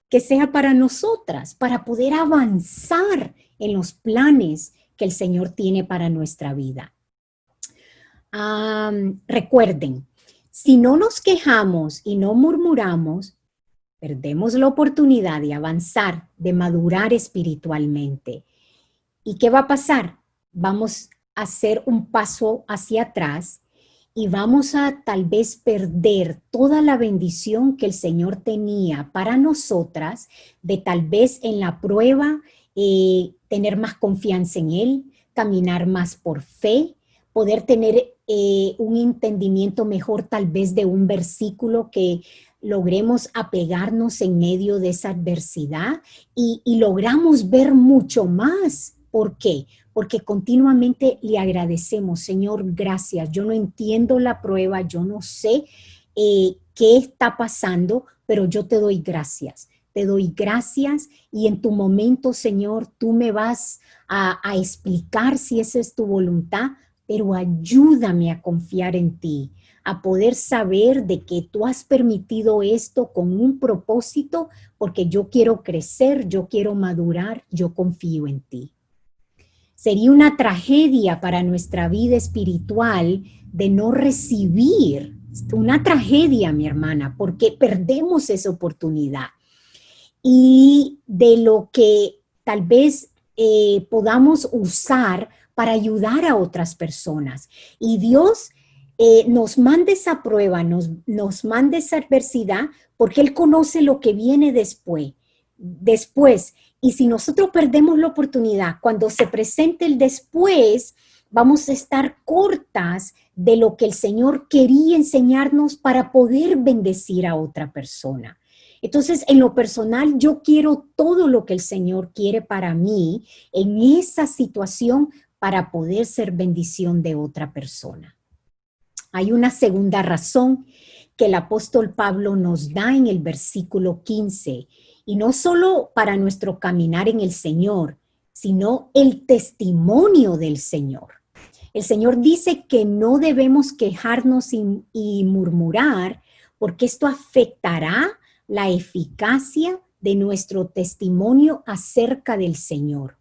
[SPEAKER 2] que sea para nosotras, para poder avanzar en los planes que el Señor tiene para nuestra vida. Recuerden, si no nos quejamos y no murmuramos, perdemos la oportunidad de avanzar, de madurar espiritualmente. ¿Y qué va a pasar? Vamos a hacer un paso hacia atrás y vamos a tal vez perder toda la bendición que el Señor tenía para nosotras, de tal vez en la prueba tener más confianza en Él, caminar más por fe, poder tener un entendimiento mejor tal vez de un versículo que logremos apegarnos en medio de esa adversidad y logramos ver mucho más. ¿Por qué? Porque continuamente le agradecemos, Señor, gracias. Yo no entiendo la prueba, yo no sé qué está pasando, pero yo te doy gracias. Te doy gracias y en tu momento, Señor, tú me vas a explicar si esa es tu voluntad, pero ayúdame a confiar en ti, a poder saber de que tú has permitido esto con un propósito, porque yo quiero crecer, yo quiero madurar, yo confío en ti. Sería una tragedia para nuestra vida espiritual de no recibir, una tragedia, mi hermana, porque perdemos esa oportunidad. Y de lo que tal vez podamos usar para ayudar a otras personas. Y Dios nos manda esa prueba, nos manda esa adversidad, porque Él conoce lo que viene después. Y si nosotros perdemos la oportunidad, cuando se presente el después, vamos a estar cortas de lo que el Señor quería enseñarnos para poder bendecir a otra persona. Entonces, en lo personal, yo quiero todo lo que el Señor quiere para mí en esa situación para poder ser bendición de otra persona. Hay una segunda razón que el apóstol Pablo nos da en el versículo 15, y no solo para nuestro caminar en el Señor, sino el testimonio del Señor. El Señor dice que no debemos quejarnos y murmurar, porque esto afectará la eficacia de nuestro testimonio acerca del Señor.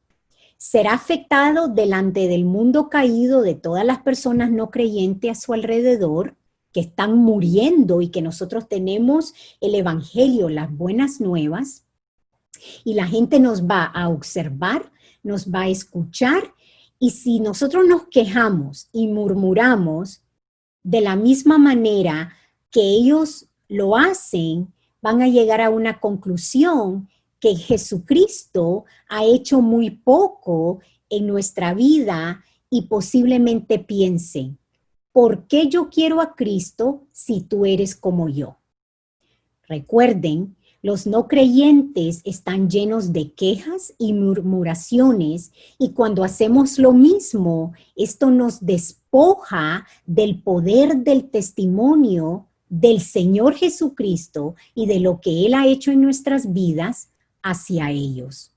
[SPEAKER 2] Será afectado delante del mundo caído, de todas las personas no creyentes a su alrededor, que están muriendo y que nosotros tenemos el evangelio, las buenas nuevas, y la gente nos va a observar, nos va a escuchar, y si nosotros nos quejamos y murmuramos de la misma manera que ellos lo hacen, van a llegar a una conclusión que Jesucristo ha hecho muy poco en nuestra vida y posiblemente piensen, ¿por qué yo quiero a Cristo si tú eres como yo? Recuerden, los no creyentes están llenos de quejas y murmuraciones, y cuando hacemos lo mismo, esto nos despoja del poder del testimonio del Señor Jesucristo y de lo que Él ha hecho en nuestras vidas hacia ellos.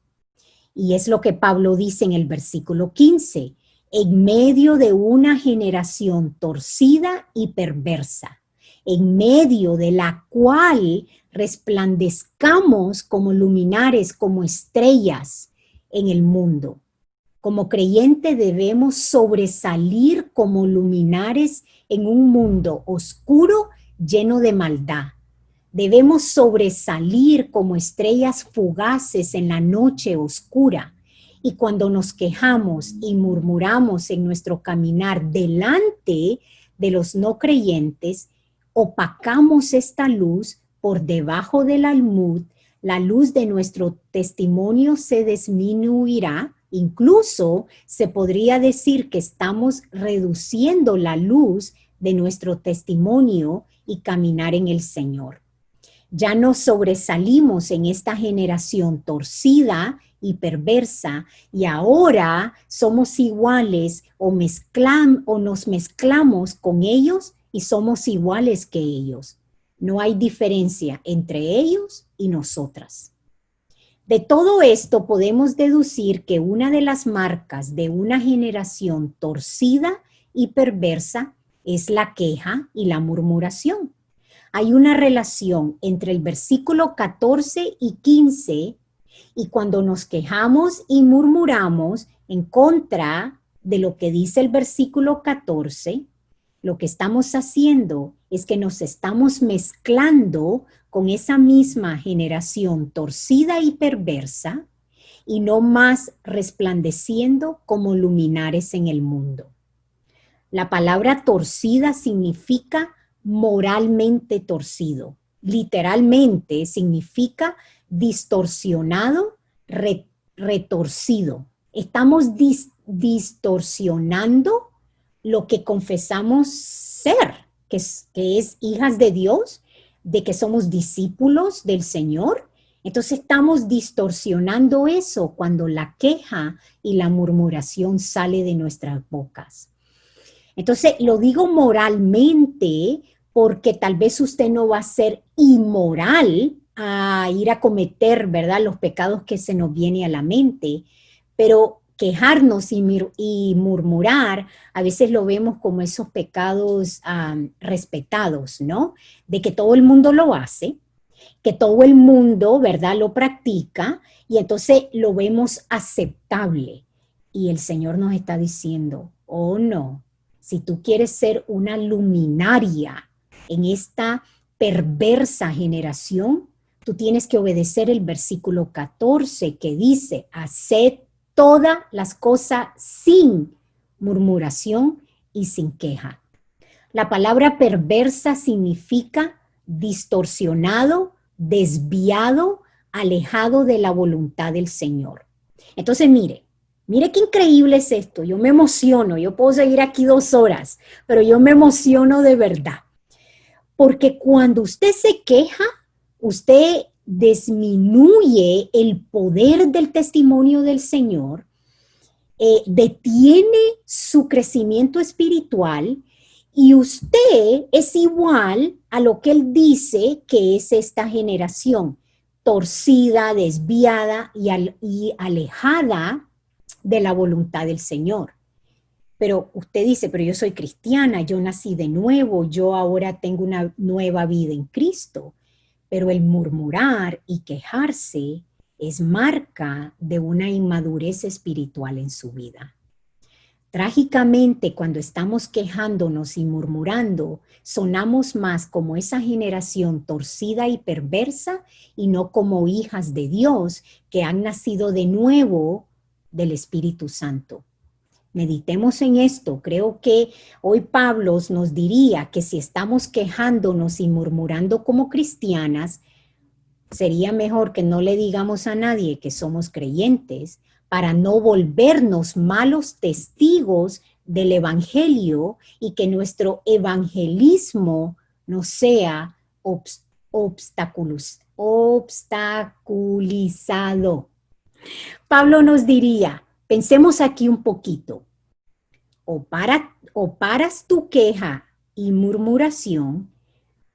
[SPEAKER 2] Y es lo que Pablo dice en el versículo 15, en medio de una generación torcida y perversa, en medio de la cual resplandezcamos como luminares, como estrellas en el mundo. Como creyente debemos sobresalir como luminares en un mundo oscuro lleno de maldad. Debemos sobresalir como estrellas fugaces en la noche oscura. Y cuando nos quejamos y murmuramos en nuestro caminar delante de los no creyentes, opacamos esta luz por debajo del almud. La luz de nuestro testimonio se disminuirá. Incluso se podría decir que estamos reduciendo la luz de nuestro testimonio y caminar en el Señor. Ya no sobresalimos en esta generación torcida y perversa, y ahora somos iguales o nos mezclamos con ellos y somos iguales que ellos. No hay diferencia entre ellos y nosotras. De todo esto podemos deducir que una de las marcas de una generación torcida y perversa es la queja y la murmuración. Hay una relación entre el versículo 14 y 15, y cuando nos quejamos y murmuramos en contra de lo que dice el versículo 14, lo que estamos haciendo es que nos estamos mezclando con esa misma generación torcida y perversa y no más resplandeciendo como luminares en el mundo. La palabra torcida significa moralmente torcido. Literalmente significa distorsionado, retorcido. Estamos distorsionando lo que confesamos ser, que es hijas de Dios, de que somos discípulos del Señor. Entonces estamos distorsionando eso cuando la queja y la murmuración sale de nuestras bocas. Entonces lo digo moralmente porque tal vez usted no va a ser inmoral a ir a cometer, ¿verdad?, los pecados que se nos viene a la mente, pero quejarnos y murmurar, a veces lo vemos como esos pecados respetados, ¿no? De que todo el mundo lo hace, que todo el mundo, ¿verdad?, lo practica, y entonces lo vemos aceptable. Y el Señor nos está diciendo, oh no, si tú quieres ser una luminaria en esta perversa generación, tú tienes que obedecer el versículo 14 que dice, haced todas las cosas sin murmuración y sin queja. La palabra perversa significa distorsionado, desviado, alejado de la voluntad del Señor. Entonces, mire qué increíble es esto. Yo me emociono, yo puedo seguir aquí 2 horas, pero yo me emociono de verdad. Porque cuando usted se queja, usted disminuye el poder del testimonio del Señor, detiene su crecimiento espiritual, y usted es igual a lo que él dice que es esta generación, torcida, desviada y alejada de la voluntad del Señor. Pero usted dice, pero yo soy cristiana, yo nací de nuevo, yo ahora tengo una nueva vida en Cristo. Pero el murmurar y quejarse es marca de una inmadurez espiritual en su vida. Trágicamente, cuando estamos quejándonos y murmurando, sonamos más como esa generación torcida y perversa y no como hijas de Dios que han nacido de nuevo del Espíritu Santo. Meditemos en esto. Creo que hoy Pablo nos diría que si estamos quejándonos y murmurando como cristianas, sería mejor que no le digamos a nadie que somos creyentes para no volvernos malos testigos del evangelio y que nuestro evangelismo no sea obstaculizado. Pablo nos diría, pensemos aquí un poquito, o paras tu queja y murmuración,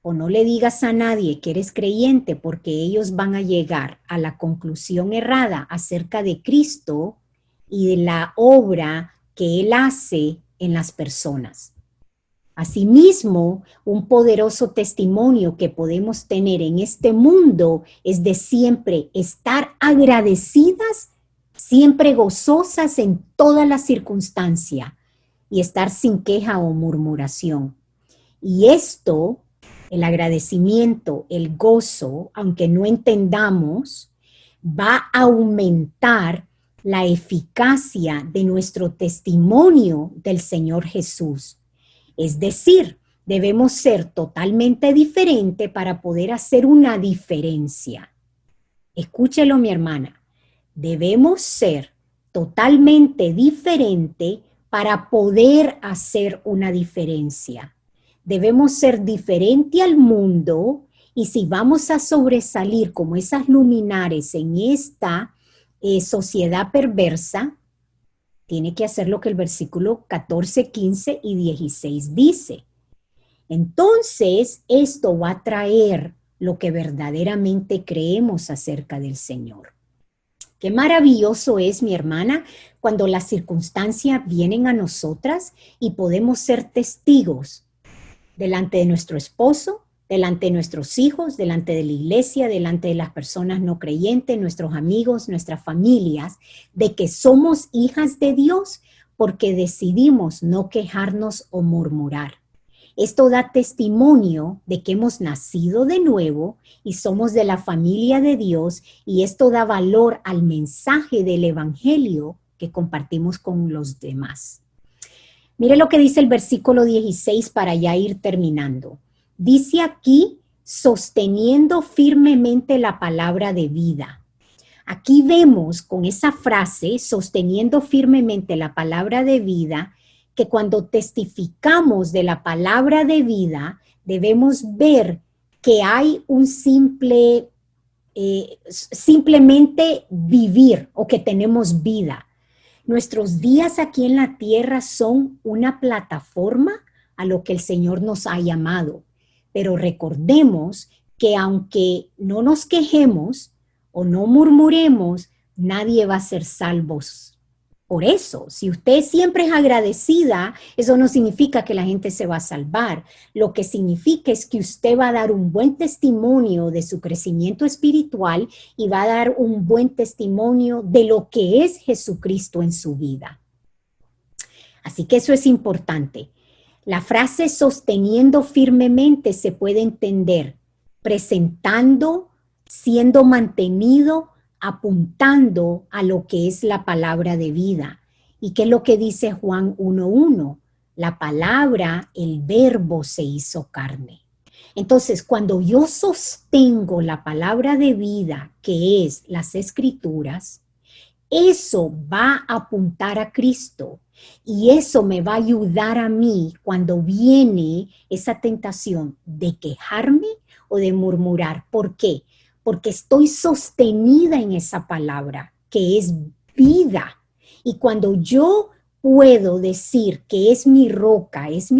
[SPEAKER 2] o no le digas a nadie que eres creyente porque ellos van a llegar a la conclusión errada acerca de Cristo y de la obra que Él hace en las personas. Asimismo, un poderoso testimonio que podemos tener en este mundo es de siempre estar agradecidas, siempre gozosas en todas las circunstancias y estar sin queja o murmuración. Y esto el agradecimiento, el gozo, aunque no entendamos, va a aumentar la eficacia de nuestro testimonio del Señor Jesús. Es decir, debemos ser totalmente diferentes para poder hacer una diferencia. Escúchelo, mi hermana. Debemos ser totalmente diferentes para poder hacer una diferencia. Debemos ser diferentes al mundo, y si vamos a sobresalir como esas luminares en esta sociedad perversa, tiene que hacer lo que el versículo 14, 15 y 16 dice. Entonces, esto va a traer lo que verdaderamente creemos acerca del Señor. Qué maravilloso es, mi hermana, cuando las circunstancias vienen a nosotras y podemos ser testigos delante de nuestro esposo, delante de nuestros hijos, delante de la iglesia, delante de las personas no creyentes, nuestros amigos, nuestras familias, de que somos hijas de Dios porque decidimos no quejarnos o murmurar. Esto da testimonio de que hemos nacido de nuevo y somos de la familia de Dios, y esto da valor al mensaje del evangelio que compartimos con los demás. Mire lo que dice el versículo 16 para ya ir terminando. Dice aquí, sosteniendo firmemente la palabra de vida. Aquí vemos con esa frase, sosteniendo firmemente la palabra de vida, que cuando testificamos de la palabra de vida, debemos ver que hay un simplemente vivir, o que tenemos vida. Nuestros días aquí en la tierra son una plataforma a lo que el Señor nos ha llamado. Pero recordemos que aunque no nos quejemos o no murmuremos, nadie va a ser salvos. Por eso, si usted siempre es agradecida, eso no significa que la gente se va a salvar. Lo que significa es que usted va a dar un buen testimonio de su crecimiento espiritual y va a dar un buen testimonio de lo que es Jesucristo en su vida. Así que eso es importante. La frase sosteniendo firmemente se puede entender presentando, siendo mantenido, apuntando a lo que es la palabra de vida. ¿Y qué es lo que dice Juan 1:1? La palabra, el verbo se hizo carne. Entonces, cuando yo sostengo la palabra de vida, que es las Escrituras, eso va a apuntar a Cristo. Y eso me va a ayudar a mí cuando viene esa tentación de quejarme o de murmurar. ¿Por qué? Porque estoy sostenida en esa palabra, que es vida. Y cuando yo puedo decir que es mi roca, es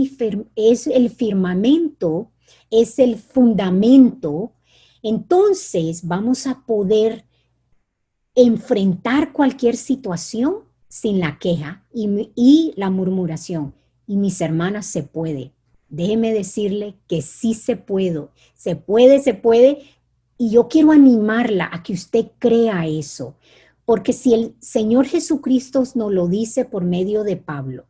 [SPEAKER 2] el firmamento, es el fundamento, entonces vamos a poder enfrentar cualquier situación sin la queja y la murmuración. Y mis hermanas, se puede. Déjeme decirle que sí se puede. Se puede. Y yo quiero animarla a que usted crea eso. Porque si el Señor Jesucristo nos lo dice por medio de Pablo,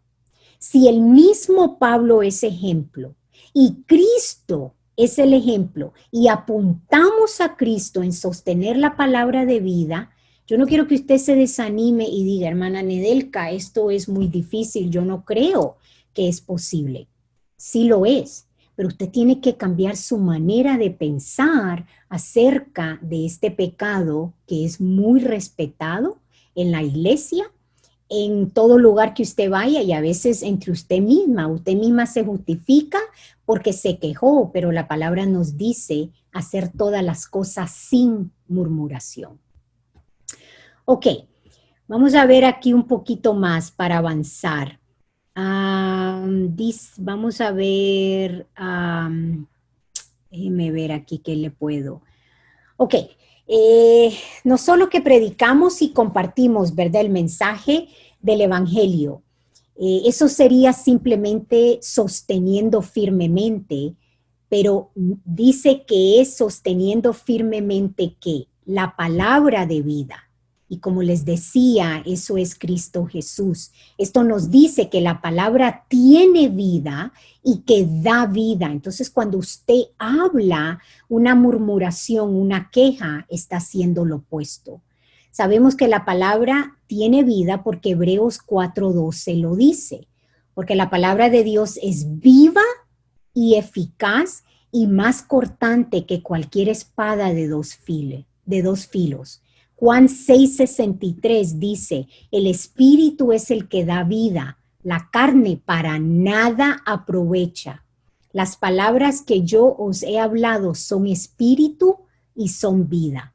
[SPEAKER 2] si el mismo Pablo es ejemplo y Cristo es el ejemplo y apuntamos a Cristo en sostener la palabra de vida, yo no quiero que usted se desanime y diga, hermana Nedelka, esto es muy difícil, yo no creo que es posible. Sí lo es, pero usted tiene que cambiar su manera de pensar acerca de este pecado que es muy respetado en la iglesia, en todo lugar que usted vaya, y a veces entre usted misma se justifica porque se quejó, pero la palabra nos dice hacer todas las cosas sin murmuración. Ok, vamos a ver aquí un poquito más para avanzar. Vamos a ver, déjeme ver aquí qué le puedo. Ok, no solo que predicamos y compartimos, ¿verdad?, el mensaje del evangelio. Eso sería simplemente sosteniendo firmemente, pero dice que es sosteniendo firmemente ¿qué? La palabra de vida. Y como les decía, eso es Cristo Jesús. Esto nos dice que la palabra tiene vida y que da vida. Entonces, cuando usted habla una murmuración, una queja, está haciendo lo opuesto. Sabemos que la palabra tiene vida porque Hebreos 4:12 lo dice. Porque la palabra de Dios es viva y eficaz y más cortante que cualquier espada de dos filos. Juan 6:63 dice, el espíritu es el que da vida, la carne para nada aprovecha. Las palabras que yo os he hablado son espíritu y son vida.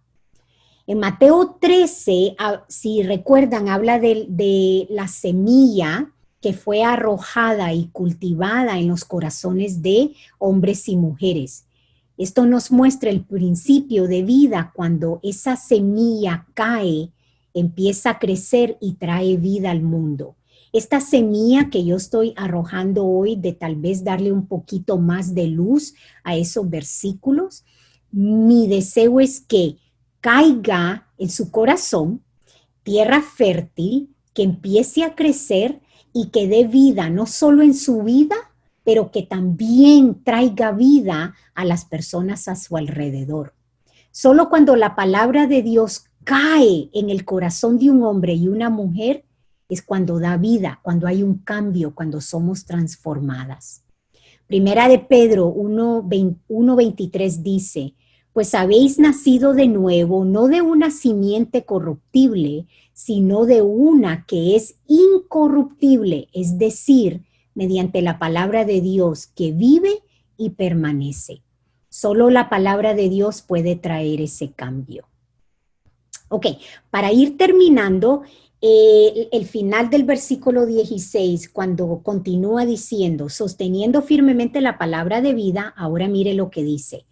[SPEAKER 2] En Mateo 13, si recuerdan, habla de la semilla que fue arrojada y cultivada en los corazones de hombres y mujeres. Esto nos muestra el principio de vida cuando esa semilla cae, empieza a crecer y trae vida al mundo. Esta semilla que yo estoy arrojando hoy, de tal vez darle un poquito más de luz a esos versículos, mi deseo es que caiga en su corazón, tierra fértil, que empiece a crecer y que dé vida, no solo en su vida, pero que también traiga vida a las personas a su alrededor. Solo cuando la palabra de Dios cae en el corazón de un hombre y una mujer, es cuando da vida, cuando hay un cambio, cuando somos transformadas. Primera de Pedro 1:23 dice, pues habéis nacido de nuevo, no de una simiente corruptible, sino de una que es incorruptible, es decir, mediante la palabra de Dios que vive y permanece. Solo la palabra de Dios puede traer ese cambio. Ok, para ir terminando, el final del versículo 16, cuando continúa diciendo, sosteniendo firmemente la palabra de vida, ahora mire lo que dice.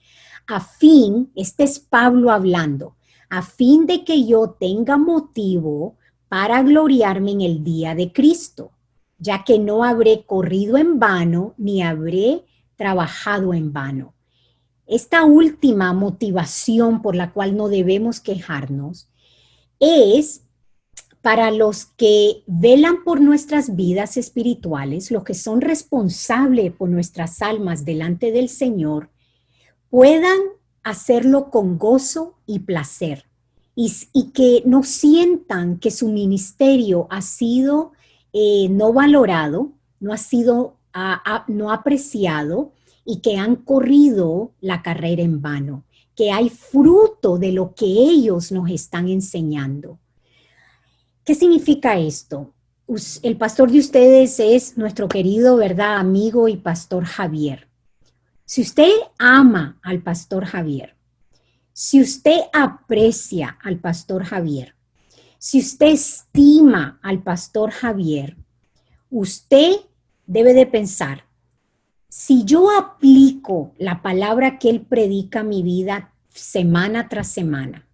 [SPEAKER 2] A fin, este es Pablo hablando, a fin de que yo tenga motivo para gloriarme en el día de Cristo, ya que no habré corrido en vano, ni habré trabajado en vano. Esta última motivación por la cual no debemos quejarnos es para los que velan por nuestras vidas espirituales, los que son responsables por nuestras almas delante del Señor, puedan hacerlo con gozo y placer y que no sientan que su ministerio ha sido no valorado, no ha sido no apreciado y que han corrido la carrera en vano, que hay fruto de lo que ellos nos están enseñando. ¿Qué significa esto? El pastor de ustedes es nuestro querido, ¿verdad?, amigo y pastor Javier. Si usted ama al pastor Javier, si usted aprecia al pastor Javier, si usted estima al pastor Javier, usted debe de pensar, si yo aplico la palabra que él predica a mi vida semana tras semana,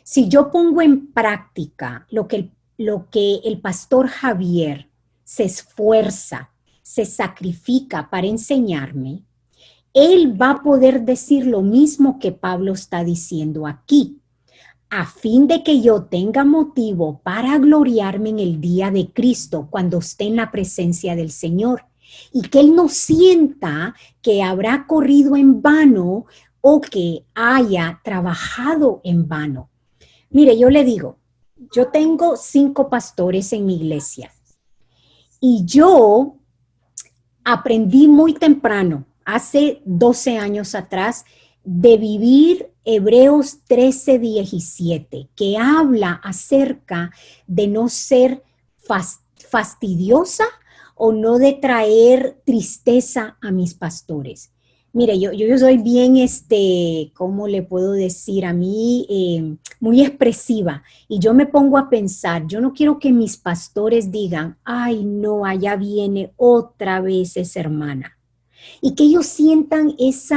[SPEAKER 2] si yo pongo en práctica lo que el pastor Javier se esfuerza, se sacrifica para enseñarme, él va a poder decir lo mismo que Pablo está diciendo aquí, a fin de que yo tenga motivo para gloriarme en el día de Cristo cuando esté en la presencia del Señor y que él no sienta que habrá corrido en vano o que haya trabajado en vano. Mire, yo le digo, yo tengo 5 pastores en mi iglesia y yo aprendí muy temprano, hace 12 años atrás, de vivir Hebreos 13:17, que habla acerca de no ser fastidiosa o no de traer tristeza a mis pastores. Mire, yo soy bien, ¿cómo le puedo decir? A mí, muy expresiva. Y yo me pongo a pensar, yo no quiero que mis pastores digan, ay, no, allá viene otra vez esa hermana. Y que ellos sientan ese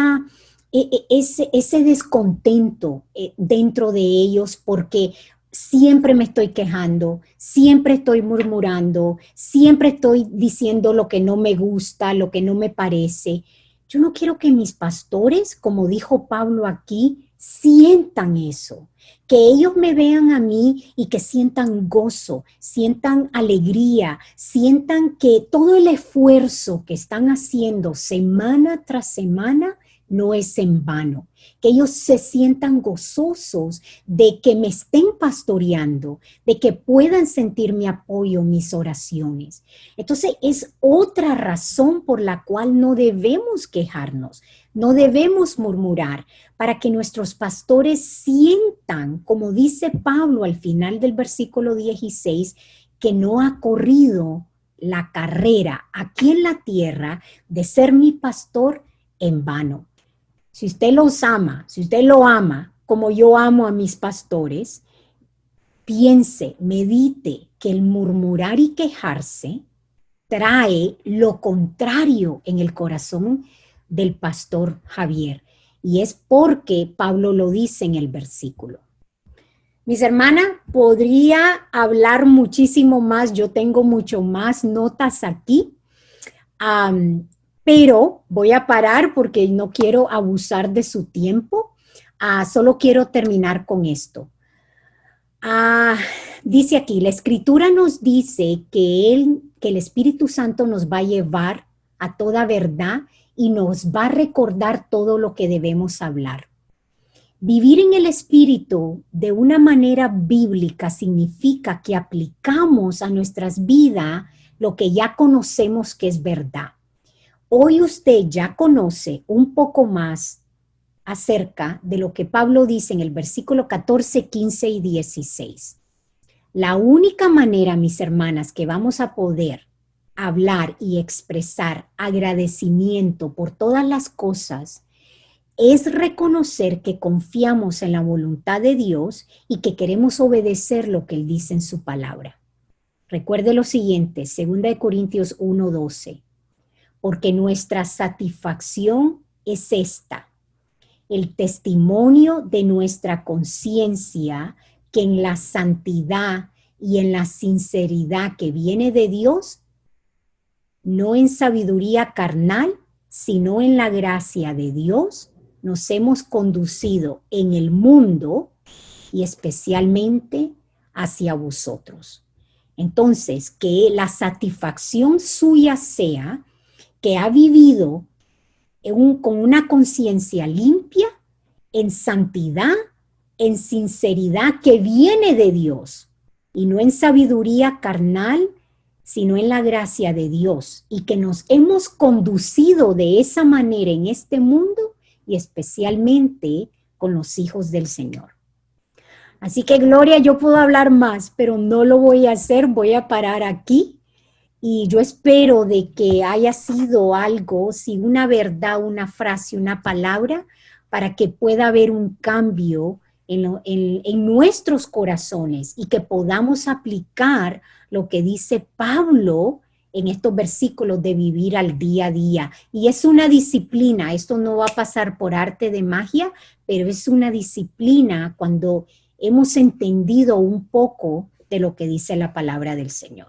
[SPEAKER 2] descontento dentro de ellos porque siempre me estoy quejando, siempre estoy murmurando, siempre estoy diciendo lo que no me gusta, lo que no me parece. Yo no quiero que mis pastores, como dijo Pablo aquí, sientan eso, que ellos me vean a mí y que sientan gozo, sientan alegría, sientan que todo el esfuerzo que están haciendo semana tras semana no es en vano, que ellos se sientan gozosos de que me estén pastoreando, de que puedan sentir mi apoyo, mis oraciones. Entonces es otra razón por la cual no debemos quejarnos, no debemos murmurar, para que nuestros pastores sientan, como dice Pablo al final del versículo 16, que no ha corrido la carrera aquí en la tierra de ser mi pastor en vano. Si usted los ama, si usted lo ama como yo amo a mis pastores, piense, medite que el murmurar y quejarse trae lo contrario en el corazón del pastor Javier. Y es porque Pablo lo dice en el versículo. Mis hermanas, podría hablar muchísimo más. Yo tengo mucho más notas aquí. Pero voy a parar porque no quiero abusar de su tiempo. Solo quiero terminar con esto. Dice aquí, la Escritura nos dice que el Espíritu Santo nos va a llevar a toda verdad y nos va a recordar todo lo que debemos hablar. Vivir en el Espíritu de una manera bíblica significa que aplicamos a nuestras vidas lo que ya conocemos que es verdad. Hoy usted ya conoce un poco más acerca de lo que Pablo dice en el versículo 14, 15 y 16. La única manera, mis hermanas, que vamos a poder hablar y expresar agradecimiento por todas las cosas es reconocer que confiamos en la voluntad de Dios y que queremos obedecer lo que Él dice en su palabra. Recuerde lo siguiente, 2 Corintios 1:12, porque nuestra satisfacción es esta, el testimonio de nuestra conciencia que en la santidad y en la sinceridad que viene de Dios, no en sabiduría carnal, sino en la gracia de Dios, nos hemos conducido en el mundo y especialmente hacia vosotros. Entonces, que la satisfacción suya sea que ha vivido con una conciencia limpia, en santidad, en sinceridad que viene de Dios y no en sabiduría carnal, sino en la gracia de Dios, y que nos hemos conducido de esa manera en este mundo y especialmente con los hijos del Señor. Así que Gloria, yo puedo hablar más, pero no lo voy a hacer, voy a parar aquí. Y yo espero de que haya sido algo, si una verdad, una frase, una palabra, para que pueda haber un cambio en nuestros corazones y que podamos aplicar lo que dice Pablo en estos versículos de vivir al día a día. Y es una disciplina, esto no va a pasar por arte de magia, pero es una disciplina cuando hemos entendido un poco de lo que dice la palabra del Señor.